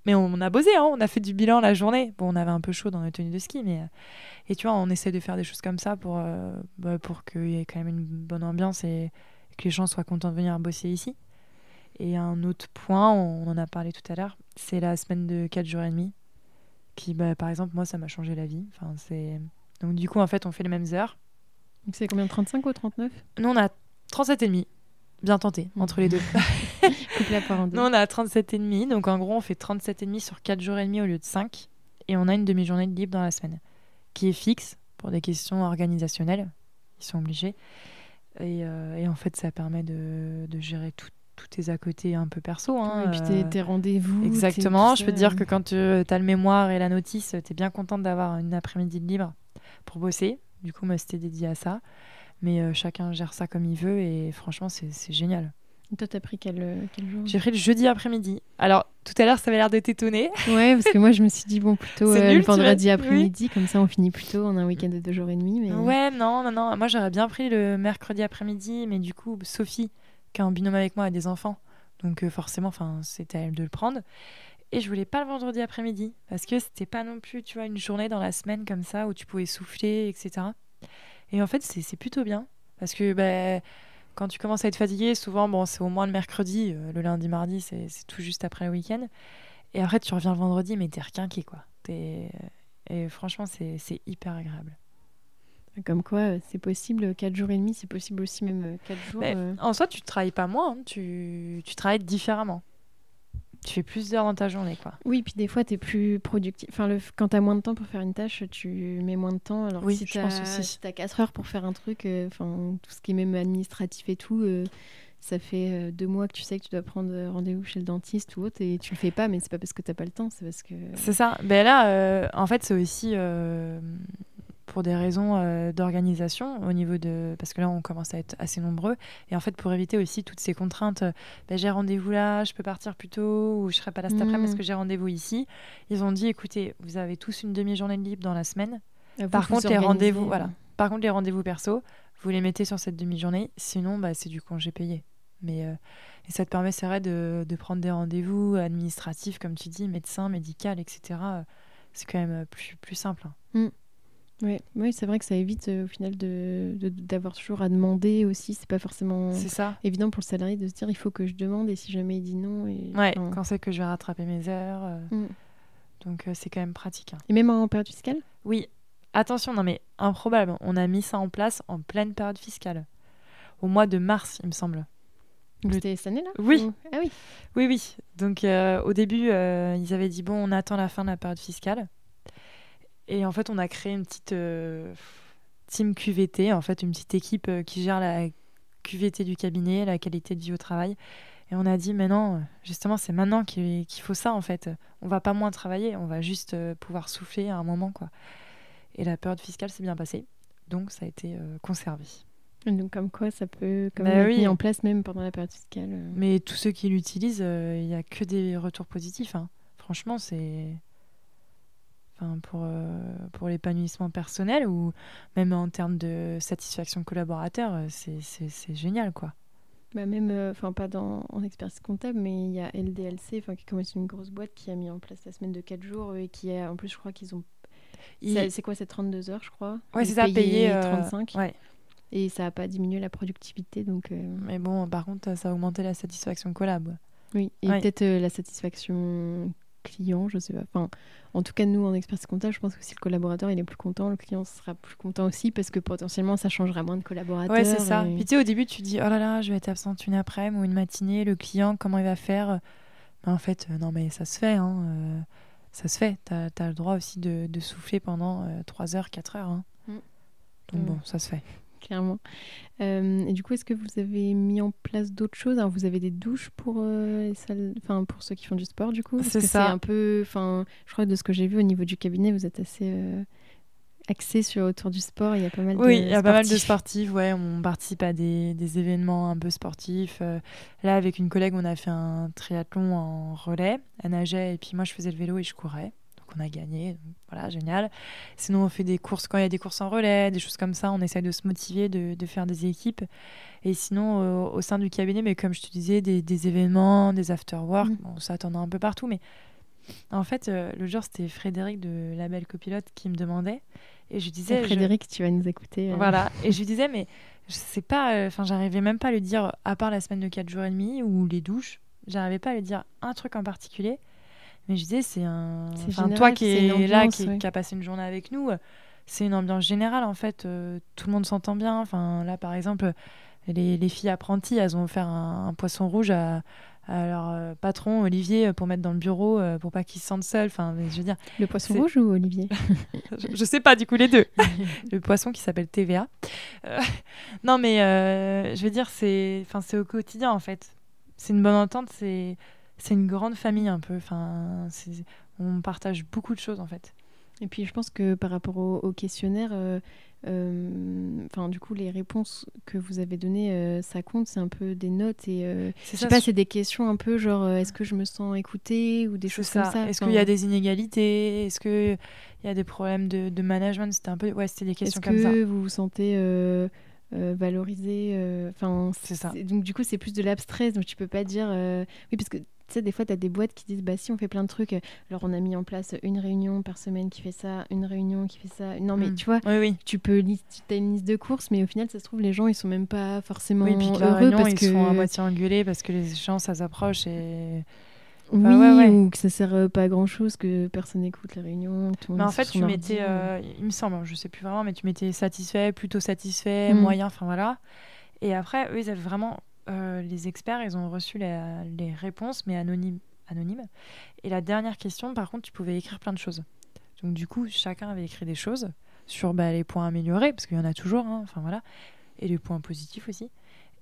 Mais on a bossé, on a fait du bilan la journée. Bon, on avait un peu chaud dans nos tenues de ski, mais... Et tu vois, on essaie de faire des choses comme ça pour qu'il y ait quand même une bonne ambiance et que les gens soient contents de venir bosser ici. Et un autre point, on en a parlé tout à l'heure, c'est la semaine de 4 jours et demi, qui, par exemple, moi, ça m'a changé la vie. Donc, du coup, en fait, on fait les mêmes heures. Donc, c'est combien, 35 ou 39 ? Nous, on a 37,5. Bien tenté, entre les deux. Coupe la part en deux. Nous, on a 37,5. Donc, en gros, on fait 37,5 sur 4 jours et demi au lieu de 5. Et on a une demi-journée de libre dans la semaine, qui est fixe pour des questions organisationnelles. Ils sont obligés. Et en fait, ça permet de gérer tous tes à côté un peu perso. Et puis tes rendez-vous. Exactement. Je peux te dire que quand tu as le mémoire et la notice, tu es bien contente d'avoir une après-midi de libre pour bosser. Du coup, moi, c'était dédié à ça. Mais chacun gère ça comme il veut et franchement, c'est génial. Et toi, t'as pris quel jour ? J'ai pris le jeudi après-midi. Alors, tout à l'heure, ça avait l'air de t'étonner. Ouais, parce que moi, je me suis dit, plutôt nul, le vendredi après-midi, oui. comme ça, on finit plus tôt, on a un week-end de 2 jours et demi. Mais... Ouais, non. Moi, j'aurais bien pris le mercredi après-midi, mais du coup, Sophie, qui est en binôme avec moi, a des enfants. Donc, forcément, c'était à elle de le prendre. Et je voulais pas le vendredi après-midi, parce que c'était pas non plus, tu vois, une journée dans la semaine comme ça, où tu pouvais souffler, etc. Et en fait, c'est plutôt bien, parce que... Quand tu commences à être fatigué, souvent, c'est au moins le mercredi, le lundi, mardi, c'est tout juste après le week-end. Et après, tu reviens le vendredi, mais t'es requinqué, quoi. Et franchement, c'est hyper agréable. Comme quoi, c'est possible 4 jours et demi, c'est possible aussi même 4 jours. En soi, tu travailles pas moins, tu travailles différemment. Tu fais plus d'heures dans ta journée, quoi. Oui, puis des fois, tu es plus productif. Quand tu as moins de temps pour faire une tâche, tu mets moins de temps. Alors oui, si tu si as 4 heures pour faire un truc, tout ce qui est même administratif et tout, ça fait 2 mois que tu sais que tu dois prendre rendez-vous chez le dentiste ou autre et tu le fais pas, mais c'est pas parce que tu n'as pas le temps, c'est parce que... C'est ça. Là, en fait, c'est aussi... pour des raisons d'organisation au niveau de... Parce que là, on commence à être assez nombreux. Et en fait, pour éviter aussi toutes ces contraintes, j'ai rendez-vous là, je peux partir plus tôt, ou je serai pas là cet après-midi parce que j'ai rendez-vous ici. Ils ont dit, écoutez, vous avez tous une demi-journée de libre dans la semaine. Par contre, les rendez-vous, Par contre, les rendez-vous perso, vous les mettez sur cette demi-journée. Sinon, c'est du congé payé. Mais et ça te permet, c'est vrai, de prendre des rendez-vous administratifs, comme tu dis, médecin, médical, etc. C'est quand même plus simple. Oui, c'est vrai que ça évite au final d'avoir toujours à demander aussi. C'est pas forcément évident pour le salarié de se dire il faut que je demande et si jamais il dit non. Quand c'est que je vais rattraper mes heures. Donc c'est quand même pratique. Et même en période fiscale ? Oui. Attention, non mais improbable. On a mis ça en place en pleine période fiscale. Au mois de mars, il me semble. C'était cette année-là ? Oui. Ah oui. Oui. Donc au début, ils avaient dit on attend la fin de la période fiscale. Et en fait, on a créé une petite team QVT, en fait, une petite équipe qui gère la QVT du cabinet, la qualité de vie au travail. Et on a dit, mais non, justement, c'est maintenant qu'il faut ça, en fait. On va pas moins travailler, on va juste pouvoir souffler à un moment, quoi. Et la période fiscale s'est bien passée, donc ça a été conservé. Donc comme quoi, ça peut être mis en place même pendant la période fiscale. Mais tous ceux qui l'utilisent, il n'y a que des retours positifs. Franchement, c'est... pour l'épanouissement personnel ou même en termes de satisfaction collaborateur, c'est génial, quoi. Même, pas en expertise comptable, mais il y a LDLC, qui est comme une grosse boîte qui a mis en place la semaine de 4 jours et qui a, en plus, je crois qu'ils ont... C'est quoi, c'est 32 heures, je crois. Ouais, c'est ça, payé 35. Ouais. Et ça n'a pas diminué la productivité, donc... Mais bon, par contre, ça a augmenté la satisfaction collab. Oui, et peut-être la satisfaction client, je sais pas. En tout cas, nous, en expertise comptable, je pense que si le collaborateur il est plus content, le client sera plus content aussi parce que potentiellement, ça changera moins de collaborateurs. Ouais, c'est ça. Puis tu sais, au début, tu dis, oh là là, je vais être absente une après-midi ou une matinée, le client, comment il va faire ? Mais en fait, non, mais ça se fait. Ça se fait. T'as le droit aussi de souffler pendant 3 heures, 4 heures. Donc bon, ça se fait. Clairement. Et du coup, est-ce que vous avez mis en place d'autres choses ? Alors, vous avez des douches pour les salles, pour ceux qui font du sport, du coup ? C'est ça. C'est un peu, je crois que de ce que j'ai vu au niveau du cabinet, vous êtes assez axé autour du sport. Il y a pas mal de sportifs. Oui, il y a pas mal de sportifs. Ouais, on participe à des événements un peu sportifs. Là, avec une collègue, on a fait un triathlon en relais. Elle nageait et puis moi, je faisais le vélo et je courais. On a gagné, donc voilà, génial. Sinon, on fait des courses, quand il y a des courses en relais, des choses comme ça, on essaie de se motiver, de faire des équipes. Et sinon, au sein du cabinet, mais comme je te disais, des événements, des after-work, ça t'en a un peu partout. Mais en fait, le jour, c'était Frédéric de La Belle Copilote qui me demandait. Et je disais... Frédéric, tu vas nous écouter. Voilà, et je lui disais, mais je sais pas, j'arrivais même pas à lui dire, à part la semaine de 4 jours et demi ou les douches, j'arrivais pas à lui dire un truc en particulier. Mais je disais, toi qui es là, qui a passé une journée avec nous, c'est une ambiance générale, en fait. Tout le monde s'entend bien. Là, par exemple, les filles apprenties, elles ont offert un poisson rouge à leur patron, Olivier, pour mettre dans le bureau, pour pas qu'il se sente seul. Je veux dire, le poisson rouge ou Olivier ? Je sais pas, du coup, les deux. Le poisson qui s'appelle TVA. Non, mais je veux dire, c'est au quotidien, en fait. C'est une bonne entente, c'est une grande famille un peu. On partage beaucoup de choses en fait. Et puis je pense que par rapport au questionnaire, du coup les réponses que vous avez données, ça compte, c'est un peu des notes et je sais pas, c'est des questions un peu genre est-ce que je me sens écoutée ou des choses comme ça. Est-ce qu'il y a des inégalités ? Est-ce qu'il y a des problèmes de management ? C'était des questions comme ça. Est-ce que vous vous sentez valorisé ? C'est ça. Donc du coup c'est plus de l'abstrait, donc tu peux pas dire oui parce que tu sais, des fois, tu as des boîtes qui disent si on fait plein de trucs. Alors, on a mis en place une réunion par semaine qui fait ça, une réunion qui fait ça. Non, mais tu vois, tu as une liste de courses, mais au final, ça se trouve, les gens, ils sont même pas forcément heureux parce ils se font à moitié engueuler parce que les gens, ça s'approche et... ou que ça sert pas à grand-chose, que personne n'écoute les réunions. Tout le monde en fait, tu mettais, il me semble, je sais plus vraiment, mais tu mettais satisfait, plutôt satisfait, moyen, voilà. Et après, eux, ils avaient vraiment... les experts, ils ont reçu les réponses, mais anonymes. Et la dernière question, par contre, tu pouvais écrire plein de choses. Donc, du coup, chacun avait écrit des choses sur les points améliorés, parce qu'il y en a toujours, voilà, et les points positifs aussi.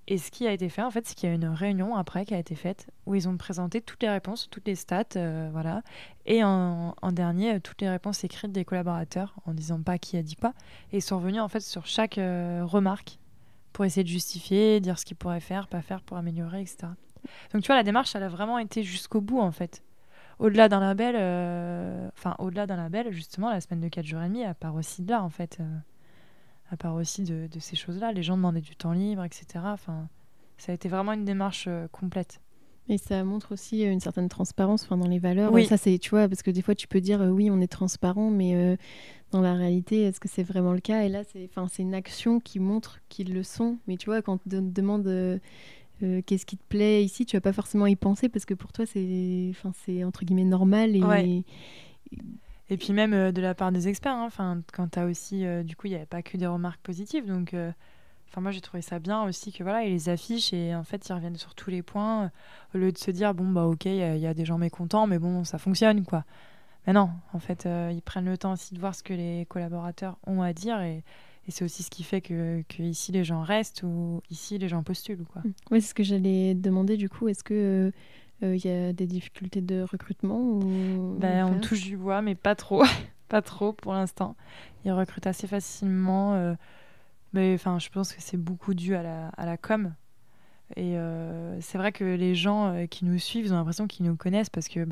Et ce qui a été fait, en fait, c'est qu'il y a une réunion après qui a été faite où ils ont présenté toutes les réponses, toutes les stats, voilà. Et en dernier, toutes les réponses écrites des collaborateurs en disant pas qui a dit quoi. Et ils sont revenus en fait sur chaque remarque pour essayer de justifier, dire ce qu'ils pourraient faire, pas faire pour améliorer, etc. Donc tu vois, la démarche, elle a vraiment été jusqu'au bout en fait. Au-delà d'un label, justement, la semaine de 4 jours et demi, à part aussi de là en fait. À part aussi de ces choses-là, les gens demandaient du temps libre, etc. Enfin, ça a été vraiment une démarche complète. Et ça montre aussi une certaine transparence dans les valeurs. Oui. Ça, c'est, tu vois, parce que des fois, tu peux dire oui, on est transparent, mais dans la réalité, est-ce que c'est vraiment le cas? Et là, c'est une action qui montre qu'ils le sont. Mais tu vois, quand on te demande qu'est-ce qui te plaît ici, tu vas pas forcément y penser parce que pour toi, c'est entre guillemets normal. Et puis même de la part des experts, quand tu as aussi, du coup, il n'y avait pas que des remarques positives. Donc, moi, j'ai trouvé ça bien aussi que voilà, ils les affichent et en fait, ils reviennent sur tous les points au lieu de se dire, bon, bah ok, il y a des gens mécontents, mais bon, ça fonctionne, quoi. Mais non, en fait, ils prennent le temps aussi de voir ce que les collaborateurs ont à dire et c'est aussi ce qui fait que ici, les gens restent ou ici, les gens postulent, quoi. Oui, c'est ce que j'allais demander, du coup. Est-ce que... y a des difficultés de recrutement on touche du bois, mais pas trop. Pas trop pour l'instant. Ils recrutent assez facilement. Mais je pense que c'est beaucoup dû à la com. Et c'est vrai que les gens qui nous suivent, ils ont l'impression qu'ils nous connaissent parce que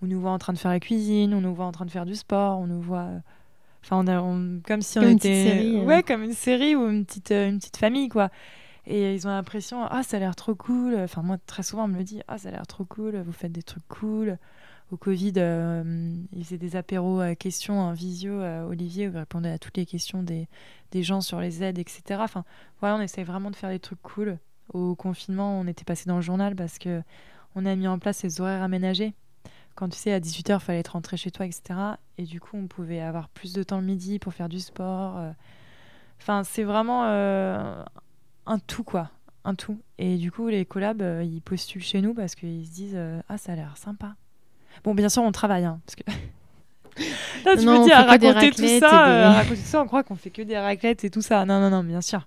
on nous voit en train de faire la cuisine, on nous voit en train de faire du sport, on nous voit... comme si on était... Une petite série, Ouais, comme une série ou une petite famille, quoi. Et ils ont l'impression, ça a l'air trop cool. Enfin, moi, très souvent, on me le dit, ça a l'air trop cool, vous faites des trucs cool. Au Covid, ils faisaient des apéros à questions en visio, Olivier, où il répondait à toutes les questions des gens sur les aides, etc. Enfin, voilà, on essaie vraiment de faire des trucs cool. Au confinement, on était passé dans le journal parce que on a mis en place les horaires aménagés. Quand tu sais, à 18h, il fallait être rentré chez toi, etc. Et du coup, on pouvait avoir plus de temps le midi pour faire du sport. C'est vraiment... un tout, quoi. Un tout. Et du coup, les collabs, ils postulent chez nous parce qu'ils se disent ça a l'air sympa. Bon, bien sûr, on travaille, parce que... Là, tu me dis à raconter tout ça, on croit qu'on fait que des raclettes et tout ça. Non, bien sûr.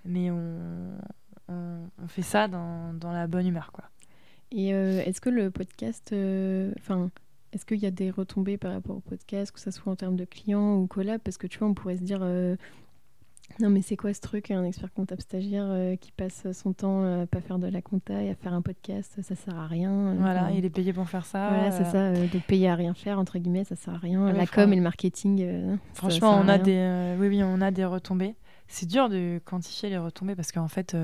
Mais on fait ça dans la bonne humeur, quoi. Et est-ce que le podcast... est-ce qu'il y a des retombées par rapport au podcast, que ce soit en termes de clients ou collab? Parce que tu vois, on pourrait se dire... non, mais c'est quoi ce truc, un expert comptable stagiaire qui passe son temps à pas faire de la compta et à faire un podcast, ça sert à rien. Voilà, il est payé pour faire ça. Voilà, c'est ça, de payer à rien faire, entre guillemets, ça sert à rien. La com et le marketing, franchement, ça on a on a des retombées. C'est dur de quantifier les retombées parce qu'en fait,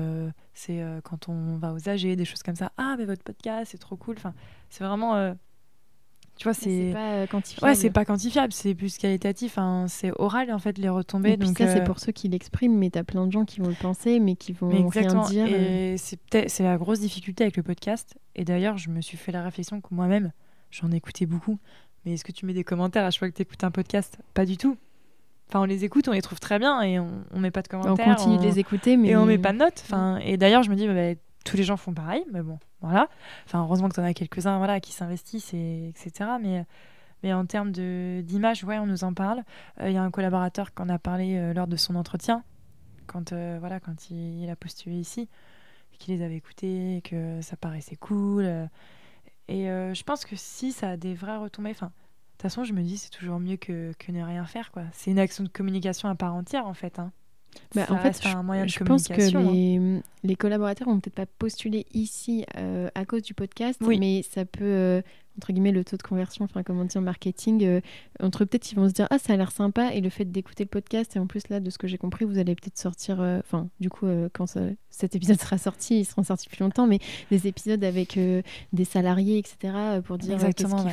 c'est quand on va aux AG, des choses comme ça. Ah, mais votre podcast, c'est trop cool. Enfin, c'est vraiment... tu vois, c'est pas quantifiable. Ouais, c'est pas quantifiable, c'est plus qualitatif. C'est oral, en fait, les retombées. Et puis donc, ça, c'est pour ceux qui l'expriment, mais t'as plein de gens qui vont le penser, mais qui vont rien dire. Et c'est la grosse difficulté avec le podcast. Et d'ailleurs, je me suis fait la réflexion que moi-même, j'en écoutais beaucoup. Mais est-ce que tu mets des commentaires à chaque fois que tu écoutes un podcast? Pas du tout. On les écoute, on les trouve très bien et on met pas de commentaires. On continue de les écouter, mais... Et on met pas de notes. Et d'ailleurs, je me dis, tous les gens font pareil, mais bon, voilà. Heureusement que t'en as quelques-uns, voilà, qui s'investissent, etc. Mais en termes d'image, ouais, on nous en parle. Il y a un collaborateur qu'on a parlé lors de son entretien, quand il a postulé ici, qu'il les avait écoutés, que ça paraissait cool. Et je pense que si ça a des vraies retombées... De toute façon, je me dis, c'est toujours mieux que ne rien faire, quoi. C'est une action de communication à part entière, en fait. En fait, je pense que les collaborateurs vont peut-être pas postuler ici à cause du podcast, mais ça peut, entre guillemets, le taux de conversion, comme on dit en marketing, entre peut-être ils vont se dire ça a l'air sympa, et le fait d'écouter le podcast, et en plus là, de ce que j'ai compris, vous allez peut-être sortir, du coup, quand cet épisode sera sorti, ils seront sortis plus longtemps, mais des épisodes avec des salariés, etc., pour dire qu'est-ce qu'ils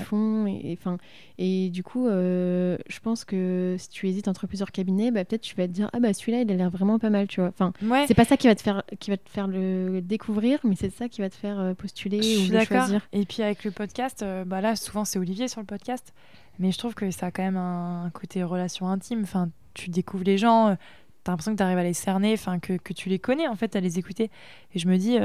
font, et du coup, je pense que si tu hésites entre plusieurs cabinets, peut-être tu vas te dire celui-là il a l'air vraiment pas mal, tu vois. C'est pas ça qui va te faire le découvrir, mais c'est ça qui va te faire postuler ou le choisir. Et puis avec le podcast, là souvent c'est Olivier sur le podcast, mais je trouve que ça a quand même un côté relation intime. Tu découvres les gens, t'as l'impression que t'arrives à les cerner, que tu les connais en fait à les écouter. Et je me dis,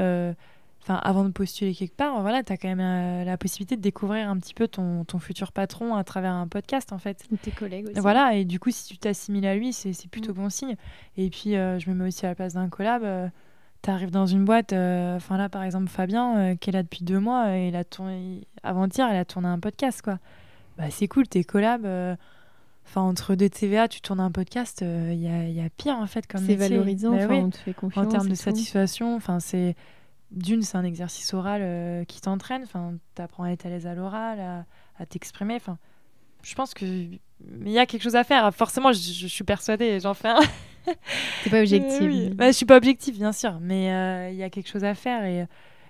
avant de postuler quelque part, t'as quand même la possibilité de découvrir un petit peu ton futur patron à travers un podcast en fait. Ou tes collègues aussi. Voilà, et du coup si tu t'assimiles à lui, c'est plutôt bon signe. Et puis je me mets aussi à la place d'un collab. t'arrives dans une boîte, enfin là par exemple Fabien, qui est là depuis 2 mois, avant-hier, il a tourné un podcast, quoi. Bah c'est cool, tes collabs, enfin entre deux TVA, tu tournes un podcast, il y a pire en fait comme C'est métier. valorisant, Bah, oui. on te fait confiance. En termes de et tout. satisfaction, enfin c'est un exercice oral qui t'entraîne, enfin t'apprends à être à l'aise à l'oral, à t'exprimer, enfin je pense que il y a quelque chose à faire. Forcément, je suis persuadée, j'en fais un. T'es pas objective. Oui. Bah, je suis pas objective, bien sûr, mais il y a quelque chose à faire.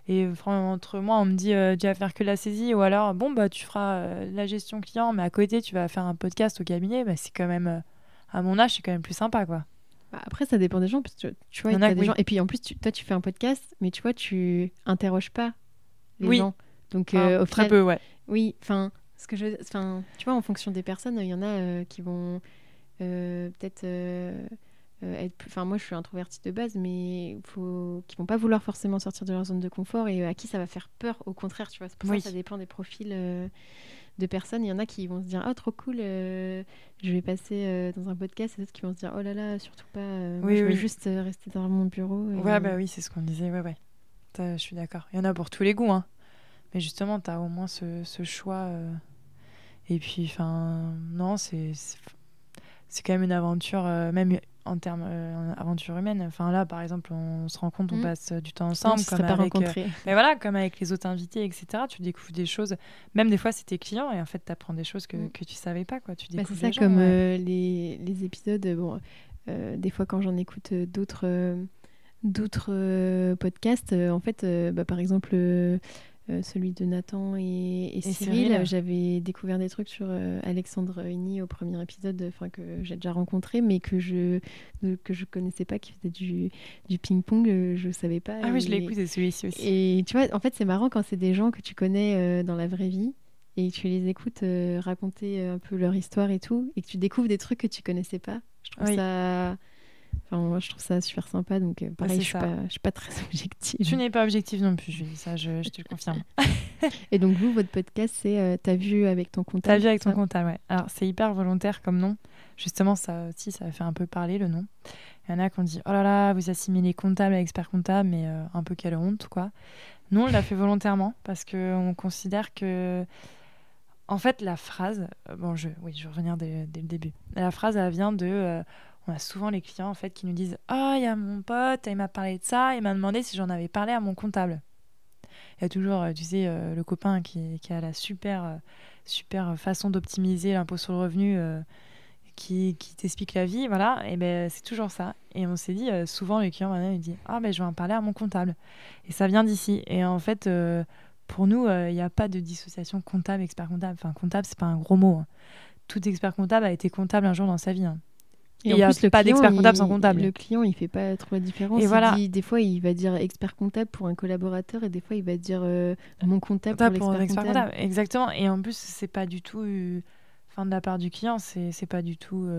Et franchement, entre moi, on me dit tu vas faire que la saisie, ou alors bon bah tu feras la gestion client, mais à côté tu vas faire un podcast au cabinet. Bah, c'est quand même à mon âge, c'est quand même plus sympa, quoi. Bah, après, ça dépend des gens, parce que tu vois, Il y en a t'as que des gens. oui. Et puis en plus, toi, tu fais un podcast, mais tu vois, tu interroges pas les Oui. gens. Donc Enfin, au très final, peu, ouais. oui, enfin, tu vois, en fonction des personnes, il y en a qui vont peut-être être plus. Enfin, moi, je suis introvertie de base, mais qui vont pas vouloir forcément sortir de leur zone de confort et à qui ça va faire peur. Au contraire, tu vois, c'est pour ça Oui. que ça dépend des profils de personnes. Il y en a qui vont se dire ah trop cool, je vais passer dans un podcast, et d'autres qui vont se dire oh là là, surtout pas. Moi, Oui, je veux oui. juste rester dans mon bureau. Ouais, bah oui, c'est ce qu'on disait, ouais. Je suis d'accord. Il y en a pour tous les goûts, hein. Mais justement, t'as au moins ce choix. Et puis, enfin, non, c'est quand même une aventure, même en termes aventure humaine. Enfin, là, par exemple, on se rencontre, on passe du temps Non, ensemble, tu serais comme pas avec, rencontrés. mais voilà, comme avec les autres invités, etc. Tu découvres des choses. Même des fois, c'est tes clients et en fait, t'apprends des choses que tu savais pas, quoi. Tu Bah, découvres c'est ça, les gens, comme ouais. les épisodes. Bon, des fois, quand j'en écoute d'autres podcasts, en fait, bah, par exemple, celui de Nathan et Cyril, j'avais découvert des trucs sur Alexandre Hini au premier épisode, que j'ai déjà rencontré, mais que je connaissais pas, qui faisait du ping-pong, je savais pas. Ah oui, je l'ai écouté celui-ci aussi. Et tu vois, en fait, c'est marrant quand c'est des gens que tu connais dans la vraie vie et tu les écoutes raconter un peu leur histoire et tout, et que tu découvres des trucs que tu connaissais pas. Je trouve ça... Enfin, moi, je trouve ça super sympa, donc pareil, je suis pas très objective. Tu n'es pas objective non plus, ça, je te le confirme. Et donc vous, votre podcast, c'est T'as vu avec ton comptable. T'as vu avec ton comptable, ouais. Alors, c'est hyper volontaire comme nom. Justement, ça aussi, ça a fait un peu parler, le nom. Il y en a qui ont dit « Oh là là, vous assimilez comptable à expert comptable, mais un peu quelle honte, quoi. » Nous, on l'a fait volontairement parce qu'on considère que... En fait, la phrase... je vais revenir dès le début. La phrase, elle vient de... on a souvent les clients, en fait, qui nous disent « Ah, il y a mon pote, il m'a parlé de ça, il m'a demandé si j'en avais parlé à mon comptable. » Il y a toujours, tu sais, le copain qui a la super façon d'optimiser l'impôt sur le revenu, qui t'explique la vie, voilà. Et ben c'est toujours ça. Et on s'est dit, souvent les clients maintenant ils disent ah ben je vais en parler à mon comptable. Et ça vient d'ici. Et en fait, pour nous, il n'y a pas de dissociation comptable expert comptable. Enfin comptable c'est pas un gros mot, hein. Tout expert comptable a été comptable un jour dans sa vie, hein. Et il n'y a pas d'expert comptable sans comptable. Le client, il fait pas trop la différence. Et voilà. Des fois, il va dire expert comptable pour un collaborateur et des fois, il va dire mon comptable pour l'expert comptable. Exactement. Et en plus, c'est pas du tout... de la part du client, c'est pas du tout...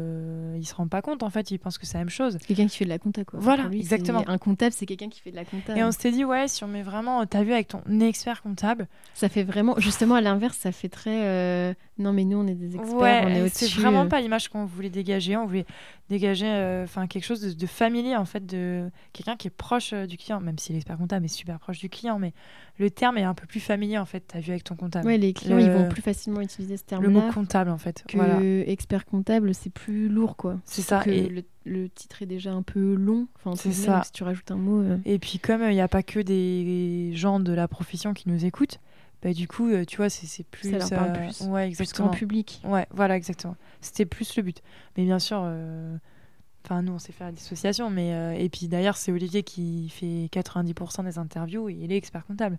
il se rend pas compte, en fait. Il pense que c'est la même chose. C'est quelqu'un qui fait de la compta, quoi. Voilà, pour lui, exactement. Un comptable, c'est quelqu'un qui fait de la compta. Et on s'était dit, ouais, si on met vraiment... T'as vu avec ton expert comptable... Ça fait vraiment... Justement, à l'inverse, ça fait très... non, mais nous, on est des experts, on est au-dessus. C'est vraiment pas l'image qu'on voulait dégager. On voulait dégager quelque chose de familier, en fait, de quelqu'un qui est proche du client, même si l'expert comptable est super proche du client, mais le terme est un peu plus familier, en fait. T'as vu avec ton comptable. Ouais, les clients, ils vont plus facilement utiliser ce terme-là. Le mot comptable, en fait. Que expert comptable, c'est plus lourd, quoi. C'est ça. Que le titre est déjà un peu long. Enfin, c'est ça. Si tu rajoutes un mot... Et puis, comme il n'y a pas que des gens de la profession qui nous écoutent, bah, du coup, tu vois, c'est plus... Ça leur parle plus. Ouais, exactement. Plus qu'en public. Ouais, voilà, exactement. C'était plus le but. Mais bien sûr... nous, on sait faire la dissociation. Mais, et puis, d'ailleurs, c'est Olivier qui fait 90% des interviews et il est expert comptable.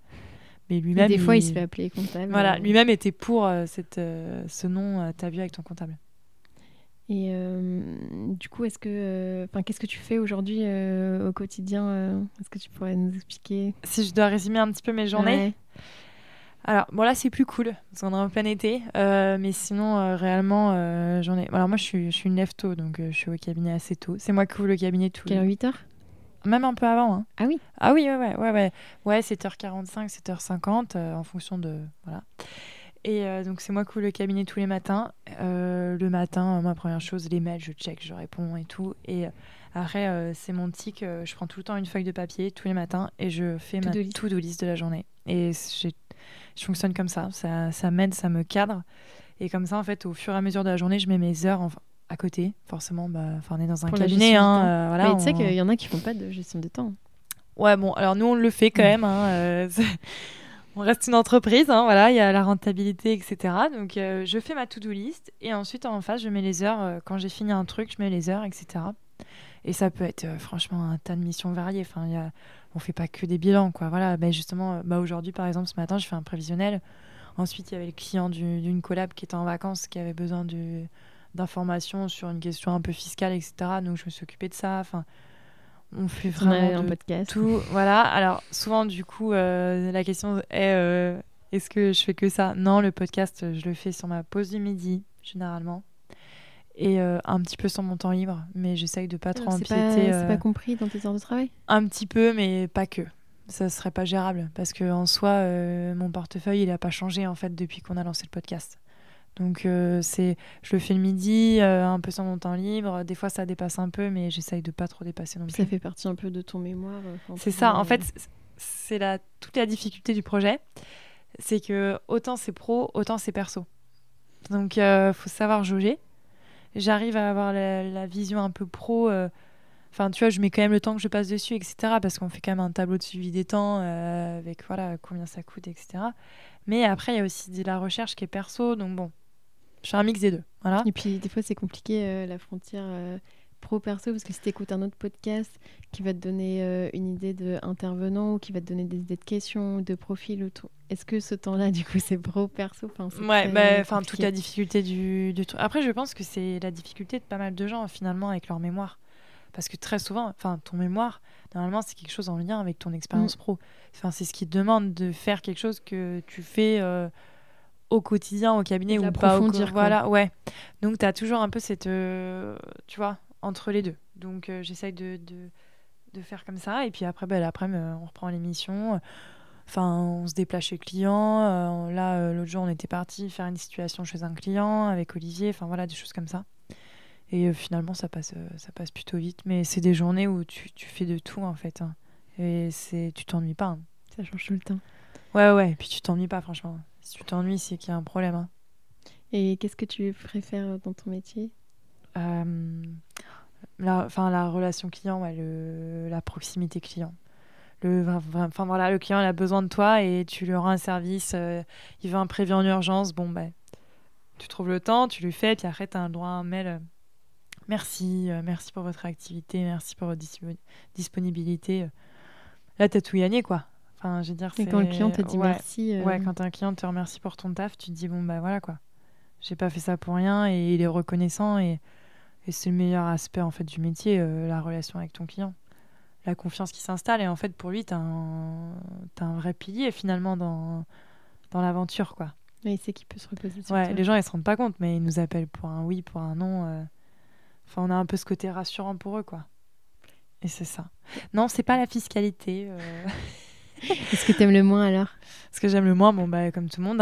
Mais lui-même... Des fois, il se fait appeler comptable. Voilà, lui-même était pour ce nom, t'as vu avec ton comptable. Et du coup, qu'est-ce que tu fais aujourd'hui au quotidien Est-ce que tu pourrais nous expliquer? Si je dois résumer un petit peu mes journées. Ouais. Alors, bon, là, c'est plus cool, parce qu'on est en plein été. Mais sinon, réellement, j'en ai... Alors, moi, je suis une lève tôt, donc je suis au cabinet assez tôt. C'est moi qui ouvre le cabinet tout. Quelle heure, 8h? Même un peu avant, hein. Ah oui? Ah oui, ouais. Ouais, 7h45, 7h50, en fonction de... Voilà. Et donc, c'est moi qui ouvre le cabinet tous les matins. Le matin, ma première chose, les mails, je check, je réponds et tout. Et après, c'est mon tic. Je prends tout le temps une feuille de papier tous les matins et je fais ma to-do list de la journée. Et je fonctionne comme ça. Ça m'aide, ça me cadre. Et comme ça, en fait, au fur et à mesure de la journée, je mets mes heures à côté. Forcément, on est dans un cabinet. Mais tu sais qu'il y en a qui font pas de gestion de temps. Ouais, bon, alors nous, on le fait quand même. On reste une entreprise, voilà, il y a la rentabilité, etc. Donc, je fais ma to-do list et ensuite, en face, je mets les heures. Quand j'ai fini un truc, je mets les heures, etc. Et ça peut être franchement un tas de missions variées. Enfin, on fait pas que des bilans, quoi. Voilà, justement, aujourd'hui, par exemple, ce matin, je fais un prévisionnel. Ensuite, il y avait le client d'une collab qui était en vacances, qui avait besoin d'informations sur une question un peu fiscale, etc. Donc, je me suis occupée de ça. Enfin, on fait vraiment un podcast. Tout. Voilà. Alors, souvent, du coup, la question est est-ce que je fais que ça ? Non, le podcast, je le fais sur ma pause du midi, généralement. Et un petit peu sur mon temps libre. Mais j'essaye de pas trop empiéter. C'est pas compris dans tes heures de travail ? Un petit peu, mais pas que. Ça serait pas gérable. Parce qu'en soi, mon portefeuille, il a pas changé, en fait, depuis qu'on a lancé le podcast. Donc, je le fais le midi, un peu sur mon temps libre. Des fois, ça dépasse un peu, mais j'essaye de pas trop dépasser non plus. Ça fait partie un peu de ton mémoire. C'est ça. En fait, c'est toute la difficulté du projet. C'est que autant c'est pro, autant c'est perso. Donc, faut savoir jauger. J'arrive à avoir la vision un peu pro. Enfin, tu vois, je mets quand même le temps que je passe dessus, etc. Parce qu'on fait quand même un tableau de suivi des temps avec voilà, combien ça coûte, etc. Mais après, il y a aussi de la recherche qui est perso. Donc, bon. Je fais un mix des deux, voilà. Et puis des fois c'est compliqué la frontière pro-perso parce que si tu écoutes un autre podcast qui va te donner une idée d'intervenant ou qui va te donner des idées de questions, de profil ou tout, est-ce que ce temps-là du coup c'est pro-perso ? Ouais, toute la difficulté du truc. Après je pense que c'est la difficulté de pas mal de gens finalement avec leur mémoire. Parce que très souvent, ton mémoire, normalement c'est quelque chose en lien avec ton expérience pro. Enfin, c'est ce qui te demande de faire quelque chose que tu fais... au quotidien, au cabinet ou pas voilà, ouais. Donc tu as toujours un peu cette tu vois, entre les deux. Donc j'essaye de faire comme ça et puis après l'après-midi on reprend l'émission. Enfin, on se déplace chez le client. L'autre jour on était parti faire une situation chez un client avec Olivier, enfin voilà, des choses comme ça. Et finalement ça passe plutôt vite, mais c'est des journées où tu fais de tout en fait. Et tu t'ennuies pas. Ça change tout le temps. Ouais, et puis tu t'ennuies pas franchement. Si tu t'ennuies, c'est qu'il y a un problème. Et qu'est-ce que tu préfères dans ton métier ? La relation client, la proximité client. Le client il a besoin de toi et tu lui rends un service. Il veut un prévu en urgence. Bon, tu trouves le temps, tu lui fais, puis après, tu as un droit à un mail. Merci pour votre activité, merci pour votre disponibilité. Là, tu as tout gagné, quoi. Enfin, je veux dire, et quand le client te dit merci... Ouais, quand un client te remercie pour ton taf, tu te dis, voilà, quoi. J'ai pas fait ça pour rien et il est reconnaissant et c'est le meilleur aspect, en fait, du métier, la relation avec ton client. La confiance qui s'installe et, en fait, pour lui, t'as un vrai pilier, finalement, dans l'aventure, quoi. Et il sait qu'il peut se reposer sur toi. toi. Les gens, ils se rendent pas compte, mais ils nous appellent pour un oui, pour un non. Enfin, on a un peu ce côté rassurant pour eux, quoi. Et c'est ça. Non, c'est pas la fiscalité. Qu'est-ce que t'aimes le moins alors ? Ce que j'aime le moins, comme tout le monde.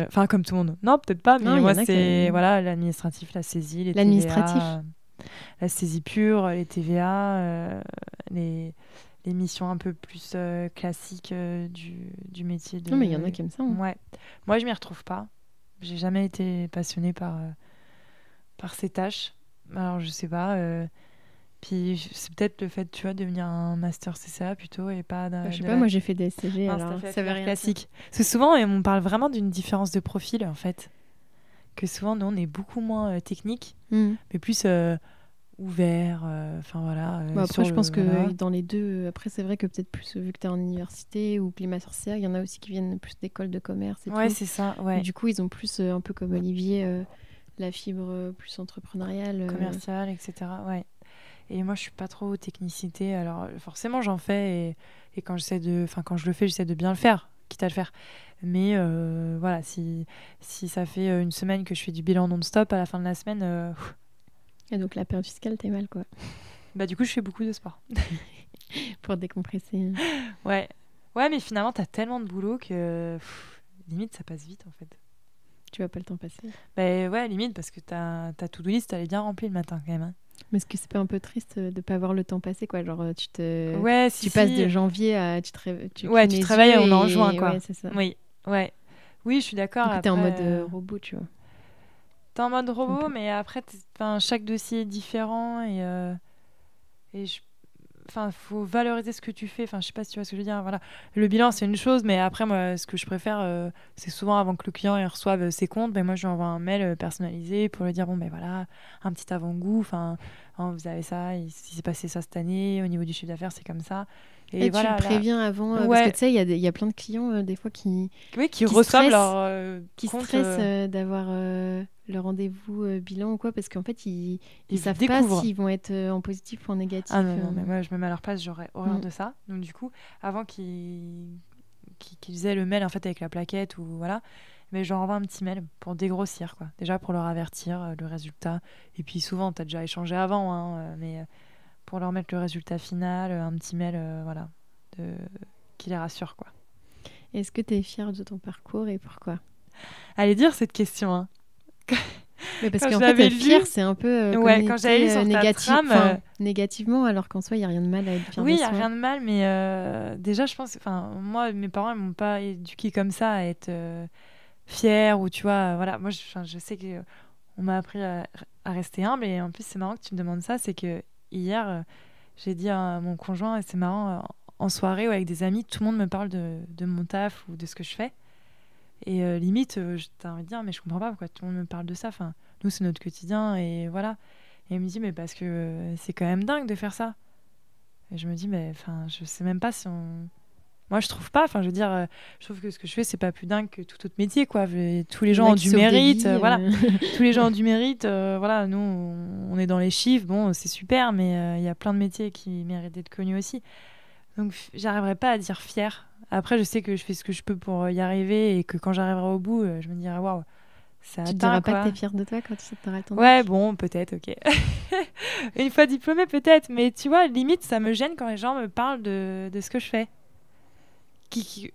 Enfin, comme tout le monde. Non, peut-être pas, mais moi, c'est l'administratif, la saisie, les TVA. La saisie pure, les TVA, les missions un peu plus classiques du métier. Non, mais il y en a qui aiment ça. Ouais. Moi, je m'y retrouve pas. J'ai jamais été passionnée par ces tâches. Alors, je sais pas... Puis c'est peut-être le fait, tu vois, de devenir un master CCA plutôt et pas... je sais pas, moi j'ai fait des SCG, alors ça veut rien classique. Parce que souvent, on parle vraiment d'une différence de profil, en fait. Que souvent, nous, on est beaucoup moins technique, mais plus ouvert, enfin voilà. Après, je pense que dans les deux... Après, c'est vrai que peut-être plus, vu que tu es en université ou que les masters CCA, il y en a aussi qui viennent plus d'écoles de commerce et tout. Ouais, c'est ça, ouais. Et du coup, ils ont plus, un peu comme Olivier, la fibre plus entrepreneuriale. Commerciale, etc., ouais. Et moi, je suis pas trop technicité. Alors, forcément, j'en fais. Et quand je le fais, j'essaie de bien le faire, quitte à le faire. Mais voilà, si ça fait une semaine que je fais du bilan non-stop, à la fin de la semaine... Et donc, la période fiscale, t'es mal, quoi. Du coup, je fais beaucoup de sport. Pour décompresser. Ouais, mais finalement, t'as tellement de boulot que... limite, ça passe vite, en fait. Tu vois pas le temps passer. Ben ouais, limite, parce que ta to-do list, elle est bien remplie le matin quand même. Hein. Mais est-ce que c'est pas un peu triste de pas voir le temps passer, quoi? Genre, Ouais, tu passes de janvier à... Tu ouais, clignes tu les travailles, yeux on est en et... juin, quoi. Ouais, c'est ça. Oui, ouais. Oui, je suis d'accord. Du coup, t'es en Après, mode robot, tu vois. t'es en mode robot, mais après, chaque dossier est différent et faut valoriser ce que tu fais. Enfin, je sais pas si tu vois ce que je veux dire. Voilà. Le bilan, c'est une chose, mais après, moi, ce que je préfère, c'est souvent avant que le client il reçoive ses comptes, ben moi, je lui envoie un mail personnalisé pour lui dire bon, ben voilà, un petit avant-goût. Enfin, vous avez ça, il s'est passé ça cette année. Au niveau du chiffre d'affaires, c'est comme ça. Et tu voilà. le préviens avant, Ouais. parce que tu sais, il y a plein de clients, des fois, qui reçoivent stressent, leur qui compte. stressent d'avoir le rendez-vous bilan ou quoi, parce qu'en fait, ils savent découvrent. pas s'ils vont être en positif ou en négatif. Ah non, mais moi, je me mets à leur place, j'aurais horreur de ça. Donc, du coup, avant qu'ils aient le mail en fait, avec la plaquette, ou voilà, mais je leur envoie un petit mail pour dégrossir, quoi. Déjà pour leur avertir le résultat. Et puis souvent, tu as déjà échangé avant, hein, mais pour leur mettre le résultat final, un petit mail, voilà, qui les rassure, quoi. Est-ce que tu es fière de ton parcours et pourquoi? Allez dire cette question, hein. Mais parce qu'en fait, fier, c'est un peu quand j'avais lu sur négativement, alors qu'en soi, il n'y a rien de mal à être fier de soi. Oui, il n'y a rien de mal, mais déjà, je pense... Moi, mes parents ne m'ont pas éduquée comme ça, à être fière, ou tu vois... voilà. Moi, je sais qu'on m'a appris à rester humble, et en plus, c'est marrant que tu me demandes ça, c'est que hier, j'ai dit à mon conjoint, et c'est marrant, en soirée ou avec des amis, tout le monde me parle de mon taf ou de ce que je fais. Et limite, t'as envie de dire, mais je comprends pas pourquoi tout le monde me parle de ça. Enfin, nous, c'est notre quotidien, et voilà. Et il me dit, mais parce que c'est quand même dingue de faire ça. Et je me dis, mais je sais même pas si on... Moi, je trouve pas. Enfin, je veux dire, je trouve que ce que je fais, c'est pas plus dingue que tout autre métier, quoi. Tous les gens ont du mérite, voilà. Tous les gens ont du mérite, voilà. Nous, on est dans les chiffres, bon, c'est super, mais il y a plein de métiers qui méritent d'être connus aussi. Donc, j'arriverai pas à dire fière. Après, je sais que je fais ce que je peux pour y arriver, et que quand j'arriverai au bout, je me dirai, waouh, ça atteint, tu te diras quoi. pas que t'es fière de toi quand tu auras ton Ouais, bon, peut-être, ok. Une fois diplômée, peut-être. Mais tu vois, limite, ça me gêne quand les gens me parlent de ce que je fais.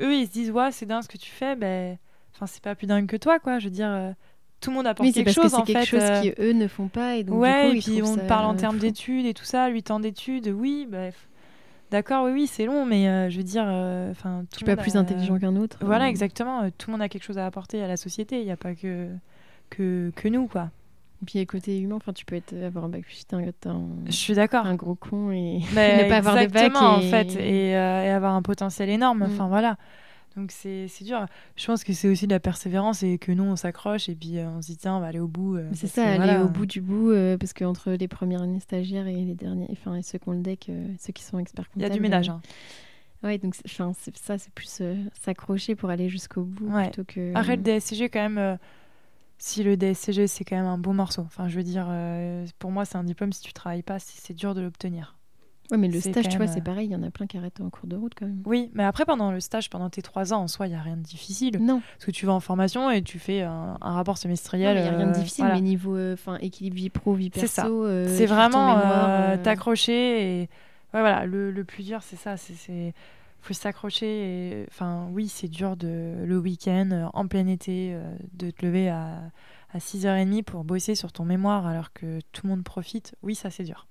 Eux, ils se disent, ouais, c'est dingue ce que tu fais. Ben, c'est pas plus dingue que toi, quoi. Je veux dire, tout le monde apporte quelque chose, en fait. C'est quelque chose qu'eux ne font pas. Et donc, ouais, du coup, et puis on parle en termes d'études et tout ça. 8 ans d'études, oui, bref. D'accord, oui, c'est long, mais je veux dire... tu n'es pas plus intelligent qu'un autre. Voilà, exactement. Tout le monde a quelque chose à apporter à la société. Il n'y a pas que nous, quoi. Et puis, côté humain, tu peux avoir un bac plus je suis d'accord. Un gros con et ne pas avoir de bac. En fait, et avoir un potentiel énorme. Enfin, voilà. Donc, c'est dur. Je pense que c'est aussi de la persévérance, et que nous, on s'accroche, et puis on se dit, tiens, on va aller au bout. C'est ça, aller au bout du bout, parce qu'entre les premières années stagiaires et les derniers, et ceux qui ont le deck, ceux qui sont experts comptables... Il y a du ménage. Hein. Ouais, donc c'est plus s'accrocher pour aller jusqu'au bout, plutôt que... Arrête le DSCG, quand même... Si le DSCG, c'est quand même un beau morceau. Enfin, je veux dire, pour moi, c'est un diplôme, si tu travailles pas, c'est dur de l'obtenir. Ouais, mais le stage, tu vois, c'est pareil, il y en a plein qui arrêtent en cours de route quand même. Oui, mais après, pendant le stage, pendant tes 3 ans, en soi, il n'y a rien de difficile. Non. Parce que tu vas en formation et tu fais un rapport semestriel. Il n'y a rien de difficile, voilà. Mais niveau équilibre vie pro, vie perso, c'est ça. C'est vraiment t'accrocher. Et ouais, voilà, le plus dur, c'est ça. Faut s'accrocher. Oui, c'est dur le week-end, en plein été, de te lever à 6h30 pour bosser sur ton mémoire alors que tout le monde profite. Oui, ça, c'est dur.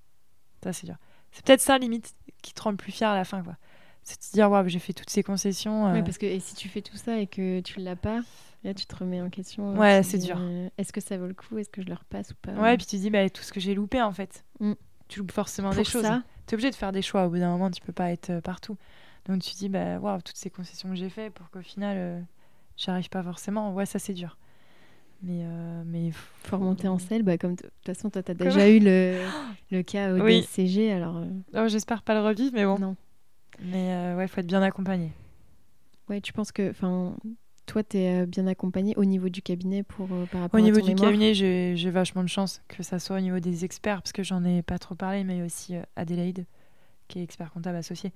Ça, c'est dur. C'est peut-être ça, limite, qui te rend le plus fier à la fin, quoi. C'est de te dire, waouh, j'ai fait toutes ces concessions. Oui, parce que si tu fais tout ça et que tu l'as pas, là, tu te remets en question. Ouais, c'est dur. Est-ce que ça vaut le coup? Est-ce que je le repasse ou pas? Ouais, et puis tu te dis, tout ce que j'ai loupé, en fait. Tu loupes forcément des choses. Tu es obligé de faire des choix. Au bout d'un moment, tu peux pas être partout. Donc tu te dis, waouh, toutes ces concessions que j'ai faites pour qu'au final, j'y arrive pas forcément. Ouais, ça, c'est dur. Mais faut remonter en selle, comme de toute façon toi t'as déjà eu le cas au DSCG, alors j'espère pas le revivre, mais bon. Non. Mais ouais, faut être bien accompagné. Ouais, tu penses que toi t'es bien accompagné au niveau du cabinet par rapport à ton mémoire? Au niveau du mémoire? cabinet, j'ai vachement de chance, que ça soit au niveau des experts, parce que j'en ai pas trop parlé, mais aussi Adélaïde, qui est expert comptable associé.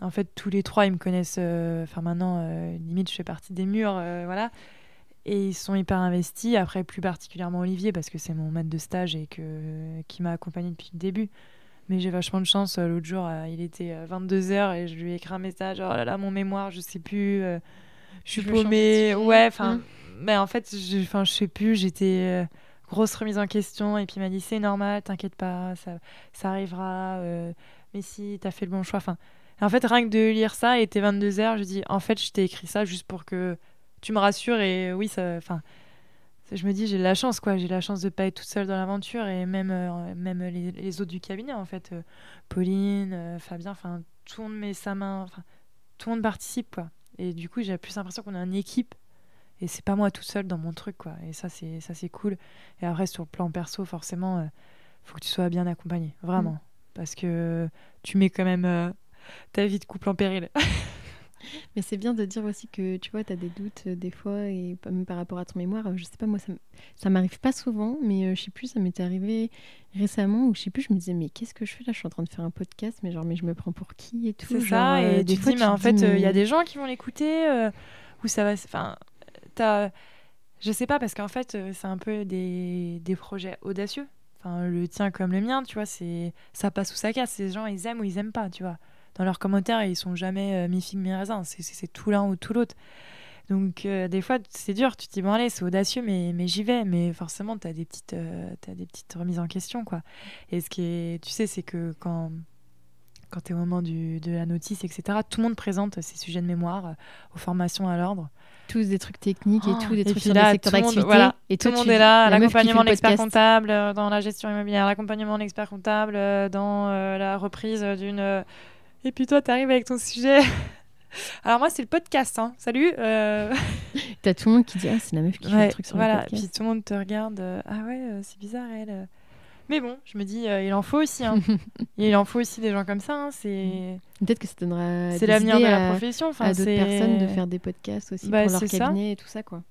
En fait, tous les 3 ils me connaissent, maintenant limite je fais partie des murs, voilà. Et ils sont hyper investis. Après, plus particulièrement Olivier, parce que c'est mon maître de stage et qui m'a accompagnée depuis le début. Mais j'ai vachement de chance. L'autre jour, il était 22h et je lui ai écrit un message. Oh là là, mon mémoire, je sais plus. Je suis paumée. Ouais, Mais en fait, je sais plus, j'étais grosse remise en question et puis il m'a dit c'est normal, t'inquiète pas, ça arrivera. Mais si t'as fait le bon choix. Enfin, en fait, rien que de lire ça, il était 22h, je dis en fait, je t'ai écrit ça juste pour que tu me rassures et oui, enfin, je me dis j'ai de la chance quoi, j'ai la chance de pas être toute seule dans l'aventure et même les autres du cabinet en fait, Pauline, Fabien, enfin tout le monde met sa main, enfin tout le monde participe quoi. Et du coup, j'ai plus l'impression qu'on est une équipe. Et c'est pas moi toute seule dans mon truc, quoi. Et ça, c'est cool. Et après, sur le plan perso, forcément, faut que tu sois bien accompagné. Vraiment. Parce que tu mets quand même ta vie de couple en péril. Mais c'est bien de dire aussi que tu vois, tu as des doutes des fois, et même par rapport à ton mémoire. Je sais pas, moi, ça m'arrive pas souvent, mais je sais plus, ça m'était arrivé récemment où je sais plus, je me disais, mais qu'est-ce que je fais là? Je suis en train de faire un podcast, mais mais je me prends pour qui et tout. C'est genre, ça. Et des tu te fois, dis, mais en fait, il y a mais... des gens qui vont l'écouter, où ça va. Enfin, je sais pas, parce qu'en fait, c'est un peu des projets audacieux. Enfin, le tien comme le mien, tu vois, ça passe ou ça casse. Les gens, ils aiment ou ils aiment pas, tu vois. Dans leurs commentaires, ils sont jamais mi-figue, mi-raisin. C'est tout l'un ou tout l'autre. Donc, des fois, c'est dur. Tu te dis, bon, allez, c'est audacieux, mais j'y vais. Mais forcément, t'as des petites remises en question, quoi. Et ce qui est, tu sais, c'est que quand t'es au moment de la notice, etc., tout le monde présente ses sujets de mémoire aux formations à l'ordre. Tous des trucs techniques et tout, des Et trucs puis sur là, des secteurs d'activité. voilà, Et tout toi, le monde tu est dis, là, la meuf qui fait l'accompagnement le de l'expert podcast. comptable dans la gestion immobilière, l'accompagnement de l'expert comptable dans la reprise d'une... Et puis toi, t'arrives avec ton sujet. Alors moi, c'est le podcast, hein. Salut. T'as tout le monde qui dit, ah, c'est la meuf qui fait le Ouais, truc sur le voilà. podcast. Puis tout le monde te regarde. Ah ouais, c'est bizarre, elle. Mais bon, je me dis, il en faut aussi, hein. Il en faut aussi des gens comme ça, hein. Peut-être que ça donnera C'est des l'avenir de idées la profession. Enfin, à d'autres personnes de faire des podcasts aussi bah, pour leur c'est ça. cabinet et tout ça, quoi.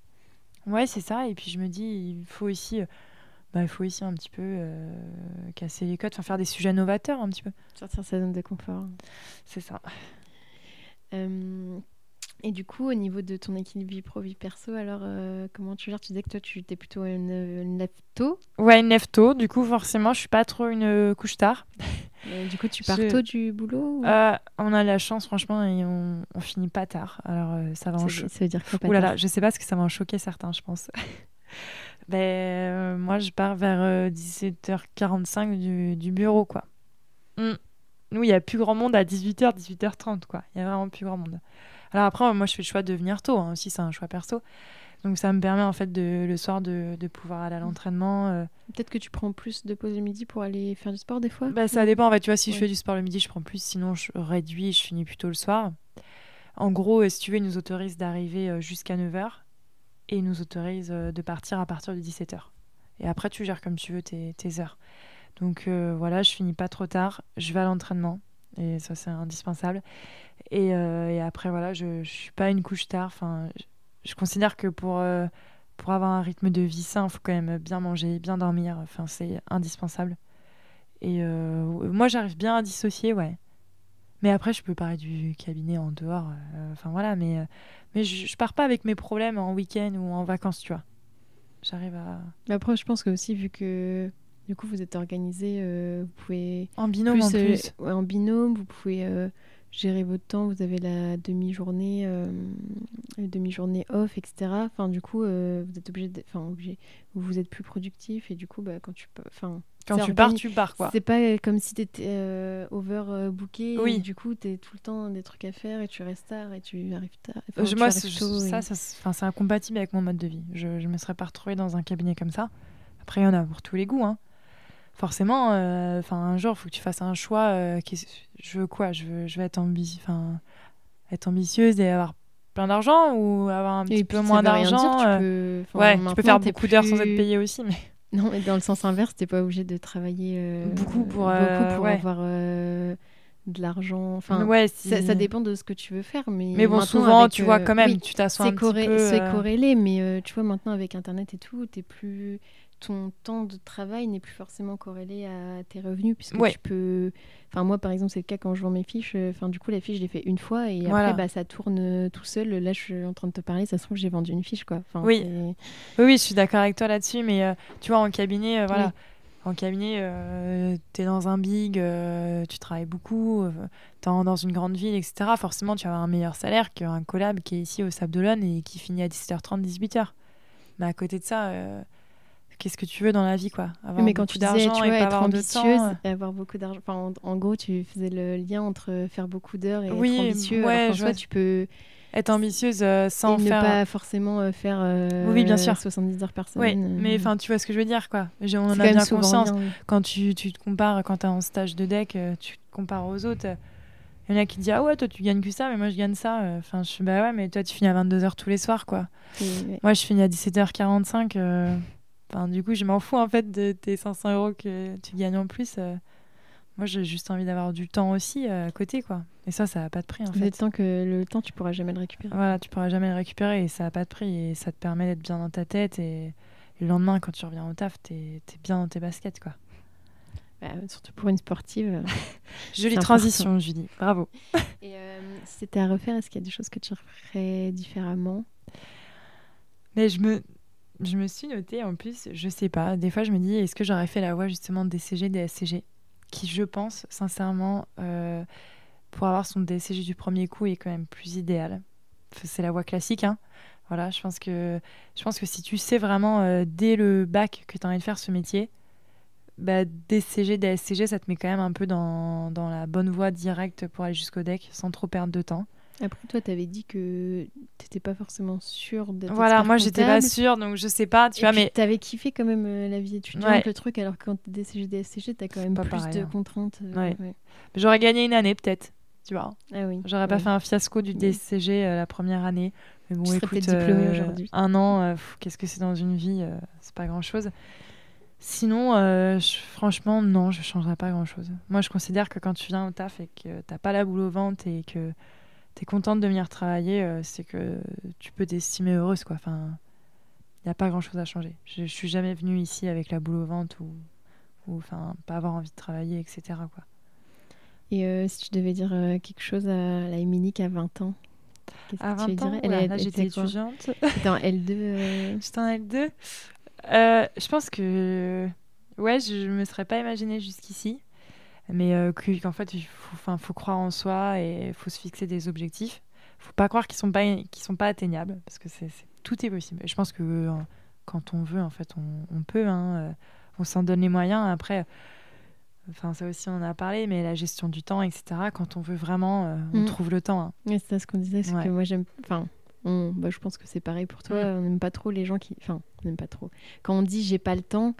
Ouais, c'est ça. Et puis je me dis, il faut aussi un petit peu casser les codes, enfin faire des sujets novateurs un petit peu. Sortir sa zone de confort. C'est ça. Et du coup, au niveau de ton équilibre vie pro, vie perso, alors comment tu gères? Tu disais que toi, tu étais plutôt une lève tôt. Ouais, une lève tôt. Du coup, forcément, je suis pas trop une couche tard. Du coup, tu pars tôt du boulot ou... On a la chance, franchement, et on finit pas tard. Alors, ça va en choquer. Ça veut dire quoi, pas Ouh là tard? là, je sais pas ce que ça va en choquer certains, je pense. Moi, je pars vers 17h45 du bureau, quoi. Nous, il y a plus grand monde à 18h, 18h30, quoi. Il y a vraiment plus grand monde. Alors après, moi, je fais le choix de venir tôt, hein, aussi, c'est un choix perso. Donc ça me permet, en fait, le soir de pouvoir aller à l'entraînement. Peut-être que tu prends plus de pause le midi pour aller faire du sport, des fois? Ça dépend, en fait. Tu vois, si je fais du sport le midi, je prends plus. Sinon, je réduis, je finis plutôt le soir. En gros, si tu veux, ils nous autorisent d'arriver jusqu'à 9h. Et ils nous autorisent de partir à partir de 17h. Et après, tu gères comme tu veux tes heures. Donc voilà, je finis pas trop tard. Je vais à l'entraînement. Et ça, c'est indispensable. Et après, voilà, je suis pas une couche tard. Enfin, je considère que pour avoir un rythme de vie sain, il faut quand même bien manger, bien dormir. Enfin, c'est indispensable. Et moi, j'arrive bien à dissocier, ouais. Mais après, je peux parler du cabinet en dehors. Enfin, voilà, mais je pars pas avec mes problèmes en week-end ou en vacances, tu vois. J'arrive à... Après, je pense que aussi, vu que du coup, vous êtes organisés, vous pouvez... En binôme, en plus. Ouais, en binôme, vous pouvez gérer votre temps. Vous avez la demi-journée off, etc. Enfin, du coup, vous êtes obligé vous êtes plus productif. Et du coup, quand tu pars, quoi. C'est pas comme si tu étais overbooké. Oui. Et du coup, tu as tout le temps des trucs à faire et tu restes tard et tu arrives tard. Moi, c'est incompatible avec mon mode de vie. Je me serais pas retrouvée dans un cabinet comme ça. Après, il y en a pour tous les goûts, hein. Forcément, un jour, il faut que tu fasses un choix. Je veux quoi? Je veux être ambitieuse et avoir plein d'argent ou avoir un petit peu moins d'argent. Tu peux faire beaucoup d'heures sans être payée aussi. Mais... Non, mais dans le sens inverse, t'es pas obligé de travailler beaucoup pour avoir de l'argent. Enfin, ça dépend de ce que tu veux faire. Mais bon, souvent, tu vois, quand même, tu t'assois un petit peu... C'est corrélé, mais tu vois, maintenant, avec Internet et tout, ton temps de travail n'est plus forcément corrélé à tes revenus, puisque tu peux... Enfin, moi, par exemple, c'est le cas quand je vends mes fiches. Du coup, la fiche, je l'ai fait une fois et après, ça tourne tout seul. Là, je suis en train de te parler, ça se trouve, j'ai vendu une fiche, quoi. Oui, je suis d'accord avec toi là-dessus, mais tu vois, en cabinet, voilà. En cabinet, t'es dans un big, tu travailles beaucoup, t'es dans une grande ville, etc. Forcément, tu vas avoir un meilleur salaire qu'un collab qui est ici au Sable d'Olonne et qui finit à 17h30, 18h. Mais à côté de ça, qu'est-ce que tu veux dans la vie, quoi? Avoir Mais quand beaucoup tu disais, d'argent tu et vois, pas être avoir de ambitieuse temps. et avoir beaucoup d'argent. Enfin, en gros, tu faisais le lien entre faire beaucoup d'heures et être Oui, ambitieux, alors ouais, qu'en je soi, vois. tu peux Être ambitieuse et sans ne faire. pas forcément faire Oui, bien sûr. 70 heures par Oui, mais semaine. enfin, tu vois ce que je veux dire, quoi. On C'est en quand a même bien souvent conscience. bien, oui. Quand tu te compares, quand tu es en stage de deck, tu te compares aux autres. Il y en a qui disent ah ouais, toi tu gagnes que ça, mais moi je gagne ça. Enfin, je suis bah ouais, mais toi tu finis à 22h tous les soirs, quoi. Ouais. Moi je finis à 17h45. Enfin, du coup, je m'en fous en fait de tes 500 euros que tu gagnes en plus. Moi j'ai juste envie d'avoir du temps aussi à côté, quoi. Et ça n'a pas de prix en Le fait. temps tu pourras jamais le récupérer. Voilà, tu pourras jamais le récupérer et ça n'a pas de prix. Et ça te permet d'être bien dans ta tête. Et le lendemain, quand tu reviens au taf, t'es bien dans tes baskets, quoi. Bah, surtout pour une sportive. Jolie c'est transition, important. Julie. Bravo. Et si c'était à refaire, est-ce qu'il y a des choses que tu referais différemment? Mais je me suis notée en plus, je sais pas, des fois je me dis, est-ce que j'aurais fait la voie justement DCG, DSCG, qui je pense sincèrement, pour avoir son DSCG du premier coup est quand même plus idéal. C'est la voie classique, hein. Voilà, je pense que si tu sais vraiment dès le bac que tu as envie de faire ce métier, bah, DCG, DSCG, ça te met quand même un peu dans la bonne voie directe pour aller jusqu'au DEC sans trop perdre de temps. Après, toi, tu avais dit que tu n'étais pas forcément sûre d'être Voilà, expert moi j'étais pas comptable. sûre, donc je sais pas, tu Et vois, puis, mais tu avais kiffé quand même la vie étudiante, ouais, le truc, alors que quand tu es DCG, DSCG, tu as quand même pas plus pareil, de hein. contraintes. Ouais. Ouais. J'aurais gagné une année peut-être, tu vois. Ah oui. J'aurais pas Ouais. fait un fiasco du Mais DSCG la première année. Mais bon, tu serais écoute, peut-être diplômée aujourd'hui. un an, qu'est-ce que c'est dans une vie c'est pas grand-chose. Sinon, franchement, non, je changerais pas grand-chose. Moi, je considère que quand tu viens au taf et que t'as pas la boule au ventre et que t'es contente de venir travailler, c'est que tu peux t'estimer heureuse, quoi. Enfin, il n'y a pas grand-chose à changer. Je suis jamais venue ici avec la boule au ventre ou enfin, pas avoir envie de travailler, etc., quoi. Et si tu devais dire quelque chose à la Émilie qui a 20 ans, qu'est-ce À que tu lui 20 ans, dirais? là, Elle j'étais faisait quoi? étudiante. C'était en L2. J'étais en L2. Je pense que ouais, je me serais pas imaginée jusqu'ici, mais qu'en fait, faut croire en soi et faut se fixer des objectifs. Faut pas croire qu'ils sont pas atteignables, parce que tout est possible. Et je pense que quand on veut, en fait, on peut. Hein, on s'en donne les moyens. Après, enfin, ça aussi, on en a parlé, mais la gestion du temps, etc. Quand on veut vraiment, on trouve le temps. Hein. Ouais, c'est ça ce qu'on disait, c'est Ouais. que moi j'aime. Enfin, bah, je pense que c'est pareil pour toi. On n'aime pas trop les gens qui. Enfin, on n'aime pas trop. Quand on dit j'ai pas le temps,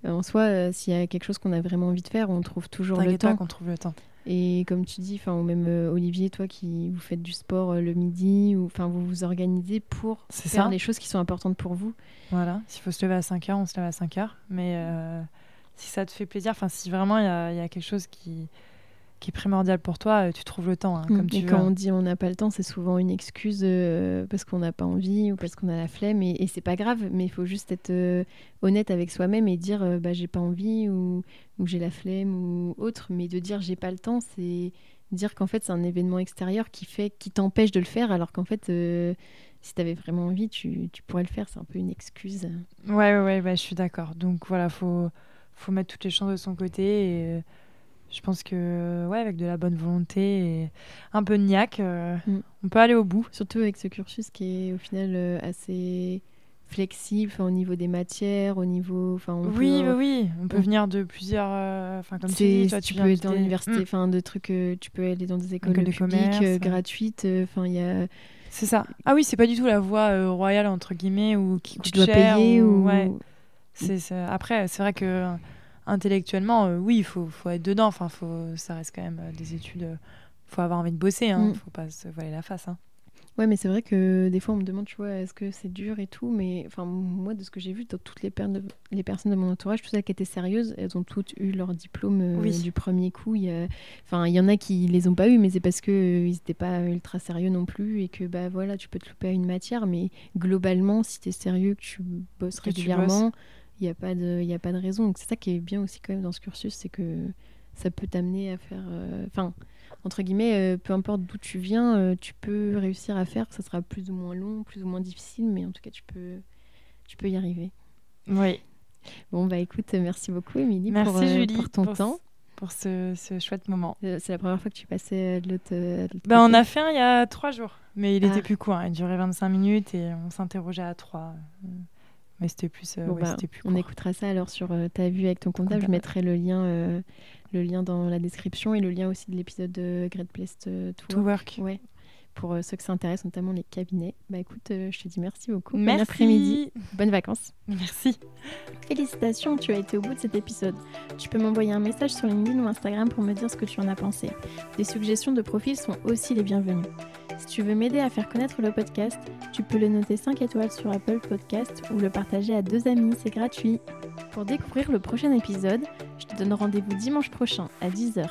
en soi, s'il y a quelque chose qu'on a vraiment envie de faire, on trouve toujours le T'inquiète temps. pas qu'on trouve le temps. Et comme tu dis, ou même Olivier, toi qui vous faites du sport le midi, ou vous vous organisez pour faire les choses qui sont importantes pour vous. Voilà, s'il faut se lever à 5h, on se lève à 5h. Mais si ça te fait plaisir, si vraiment il y a quelque chose qui est primordial pour toi, tu trouves le temps, hein, comme tu veux. Et quand on dit on n'a pas le temps, c'est souvent une excuse parce qu'on n'a pas envie ou parce qu'on a la flemme. Et c'est pas grave, mais il faut juste être honnête avec soi-même et dire j'ai pas envie ou j'ai la flemme ou autre. Mais de dire j'ai pas le temps, c'est dire qu'en fait c'est un événement extérieur qui t'empêche de le faire, alors qu'en fait si tu avais vraiment envie, tu pourrais le faire. C'est un peu une excuse. Ouais, je suis d'accord. Donc voilà, faut mettre toutes les chances de son côté. Et je pense que avec de la bonne volonté et un peu de niaque, on peut aller au bout. Surtout avec ce cursus qui est au final assez flexible au niveau des matières, au niveau... Oui, on peut venir de plusieurs... comme tu dis, tu peux être dans l'université, de trucs, tu peux aller dans des écoles publiques commerce, gratuites, y a... C'est ça. Ah oui, c'est pas du tout la voie royale, entre guillemets, ou qui coûte cher. Tu dois payer ou... Ouais. Après, c'est vrai que intellectuellement, oui, il faut être dedans. Enfin, ça reste quand même des études. Faut avoir envie de bosser, hein. Faut pas se voiler la face. Hein. Ouais, mais c'est vrai que des fois, on me demande, tu vois, est-ce que c'est dur et tout. Mais moi, de ce que j'ai vu, dans toutes les personnes de mon entourage, toutes celles qui étaient sérieuses, elles ont toutes eu leur diplôme du premier coup. Il y en a qui les ont pas eu, mais c'est parce qu'ils n'étaient pas ultra sérieux non plus. Et que, voilà, tu peux te louper à une matière. Mais globalement, si tu es sérieux, que tu bosses régulièrement, il n'y a pas de raison. Donc c'est ça qui est bien aussi quand même dans ce cursus, c'est que ça peut t'amener à faire... entre guillemets, peu importe d'où tu viens, tu peux réussir à faire. Ça sera plus ou moins long, plus ou moins difficile, mais en tout cas, tu peux y arriver. Oui. Bon, écoute, merci beaucoup, Émilie, Julie, pour ton temps. Pour ce chouette moment. C'est la première fois que tu passais de l'autre côté. On a fait un il y a 3 jours, mais il était plus court. Il durait 25 minutes et on s'interrogeait à 3. Mais c'était plus, c'était plus on court. écoutera ça alors sur ta vue avec ton comptable. Je mettrai le lien dans la description et le lien aussi de l'épisode de Great Place to Work. Ouais. Pour ceux que ça intéresse, notamment les cabinets. Écoute, je te dis merci beaucoup. Merci. Bon après-midi, bonnes vacances. Merci. Félicitations, tu as été au bout de cet épisode. Tu peux m'envoyer un message sur LinkedIn ou Instagram pour me dire ce que tu en as pensé. Des suggestions de profils sont aussi les bienvenues. Si tu veux m'aider à faire connaître le podcast, tu peux le noter 5 étoiles sur Apple Podcast ou le partager à 2 amis, c'est gratuit. Pour découvrir le prochain épisode, je te donne rendez-vous dimanche prochain à 10h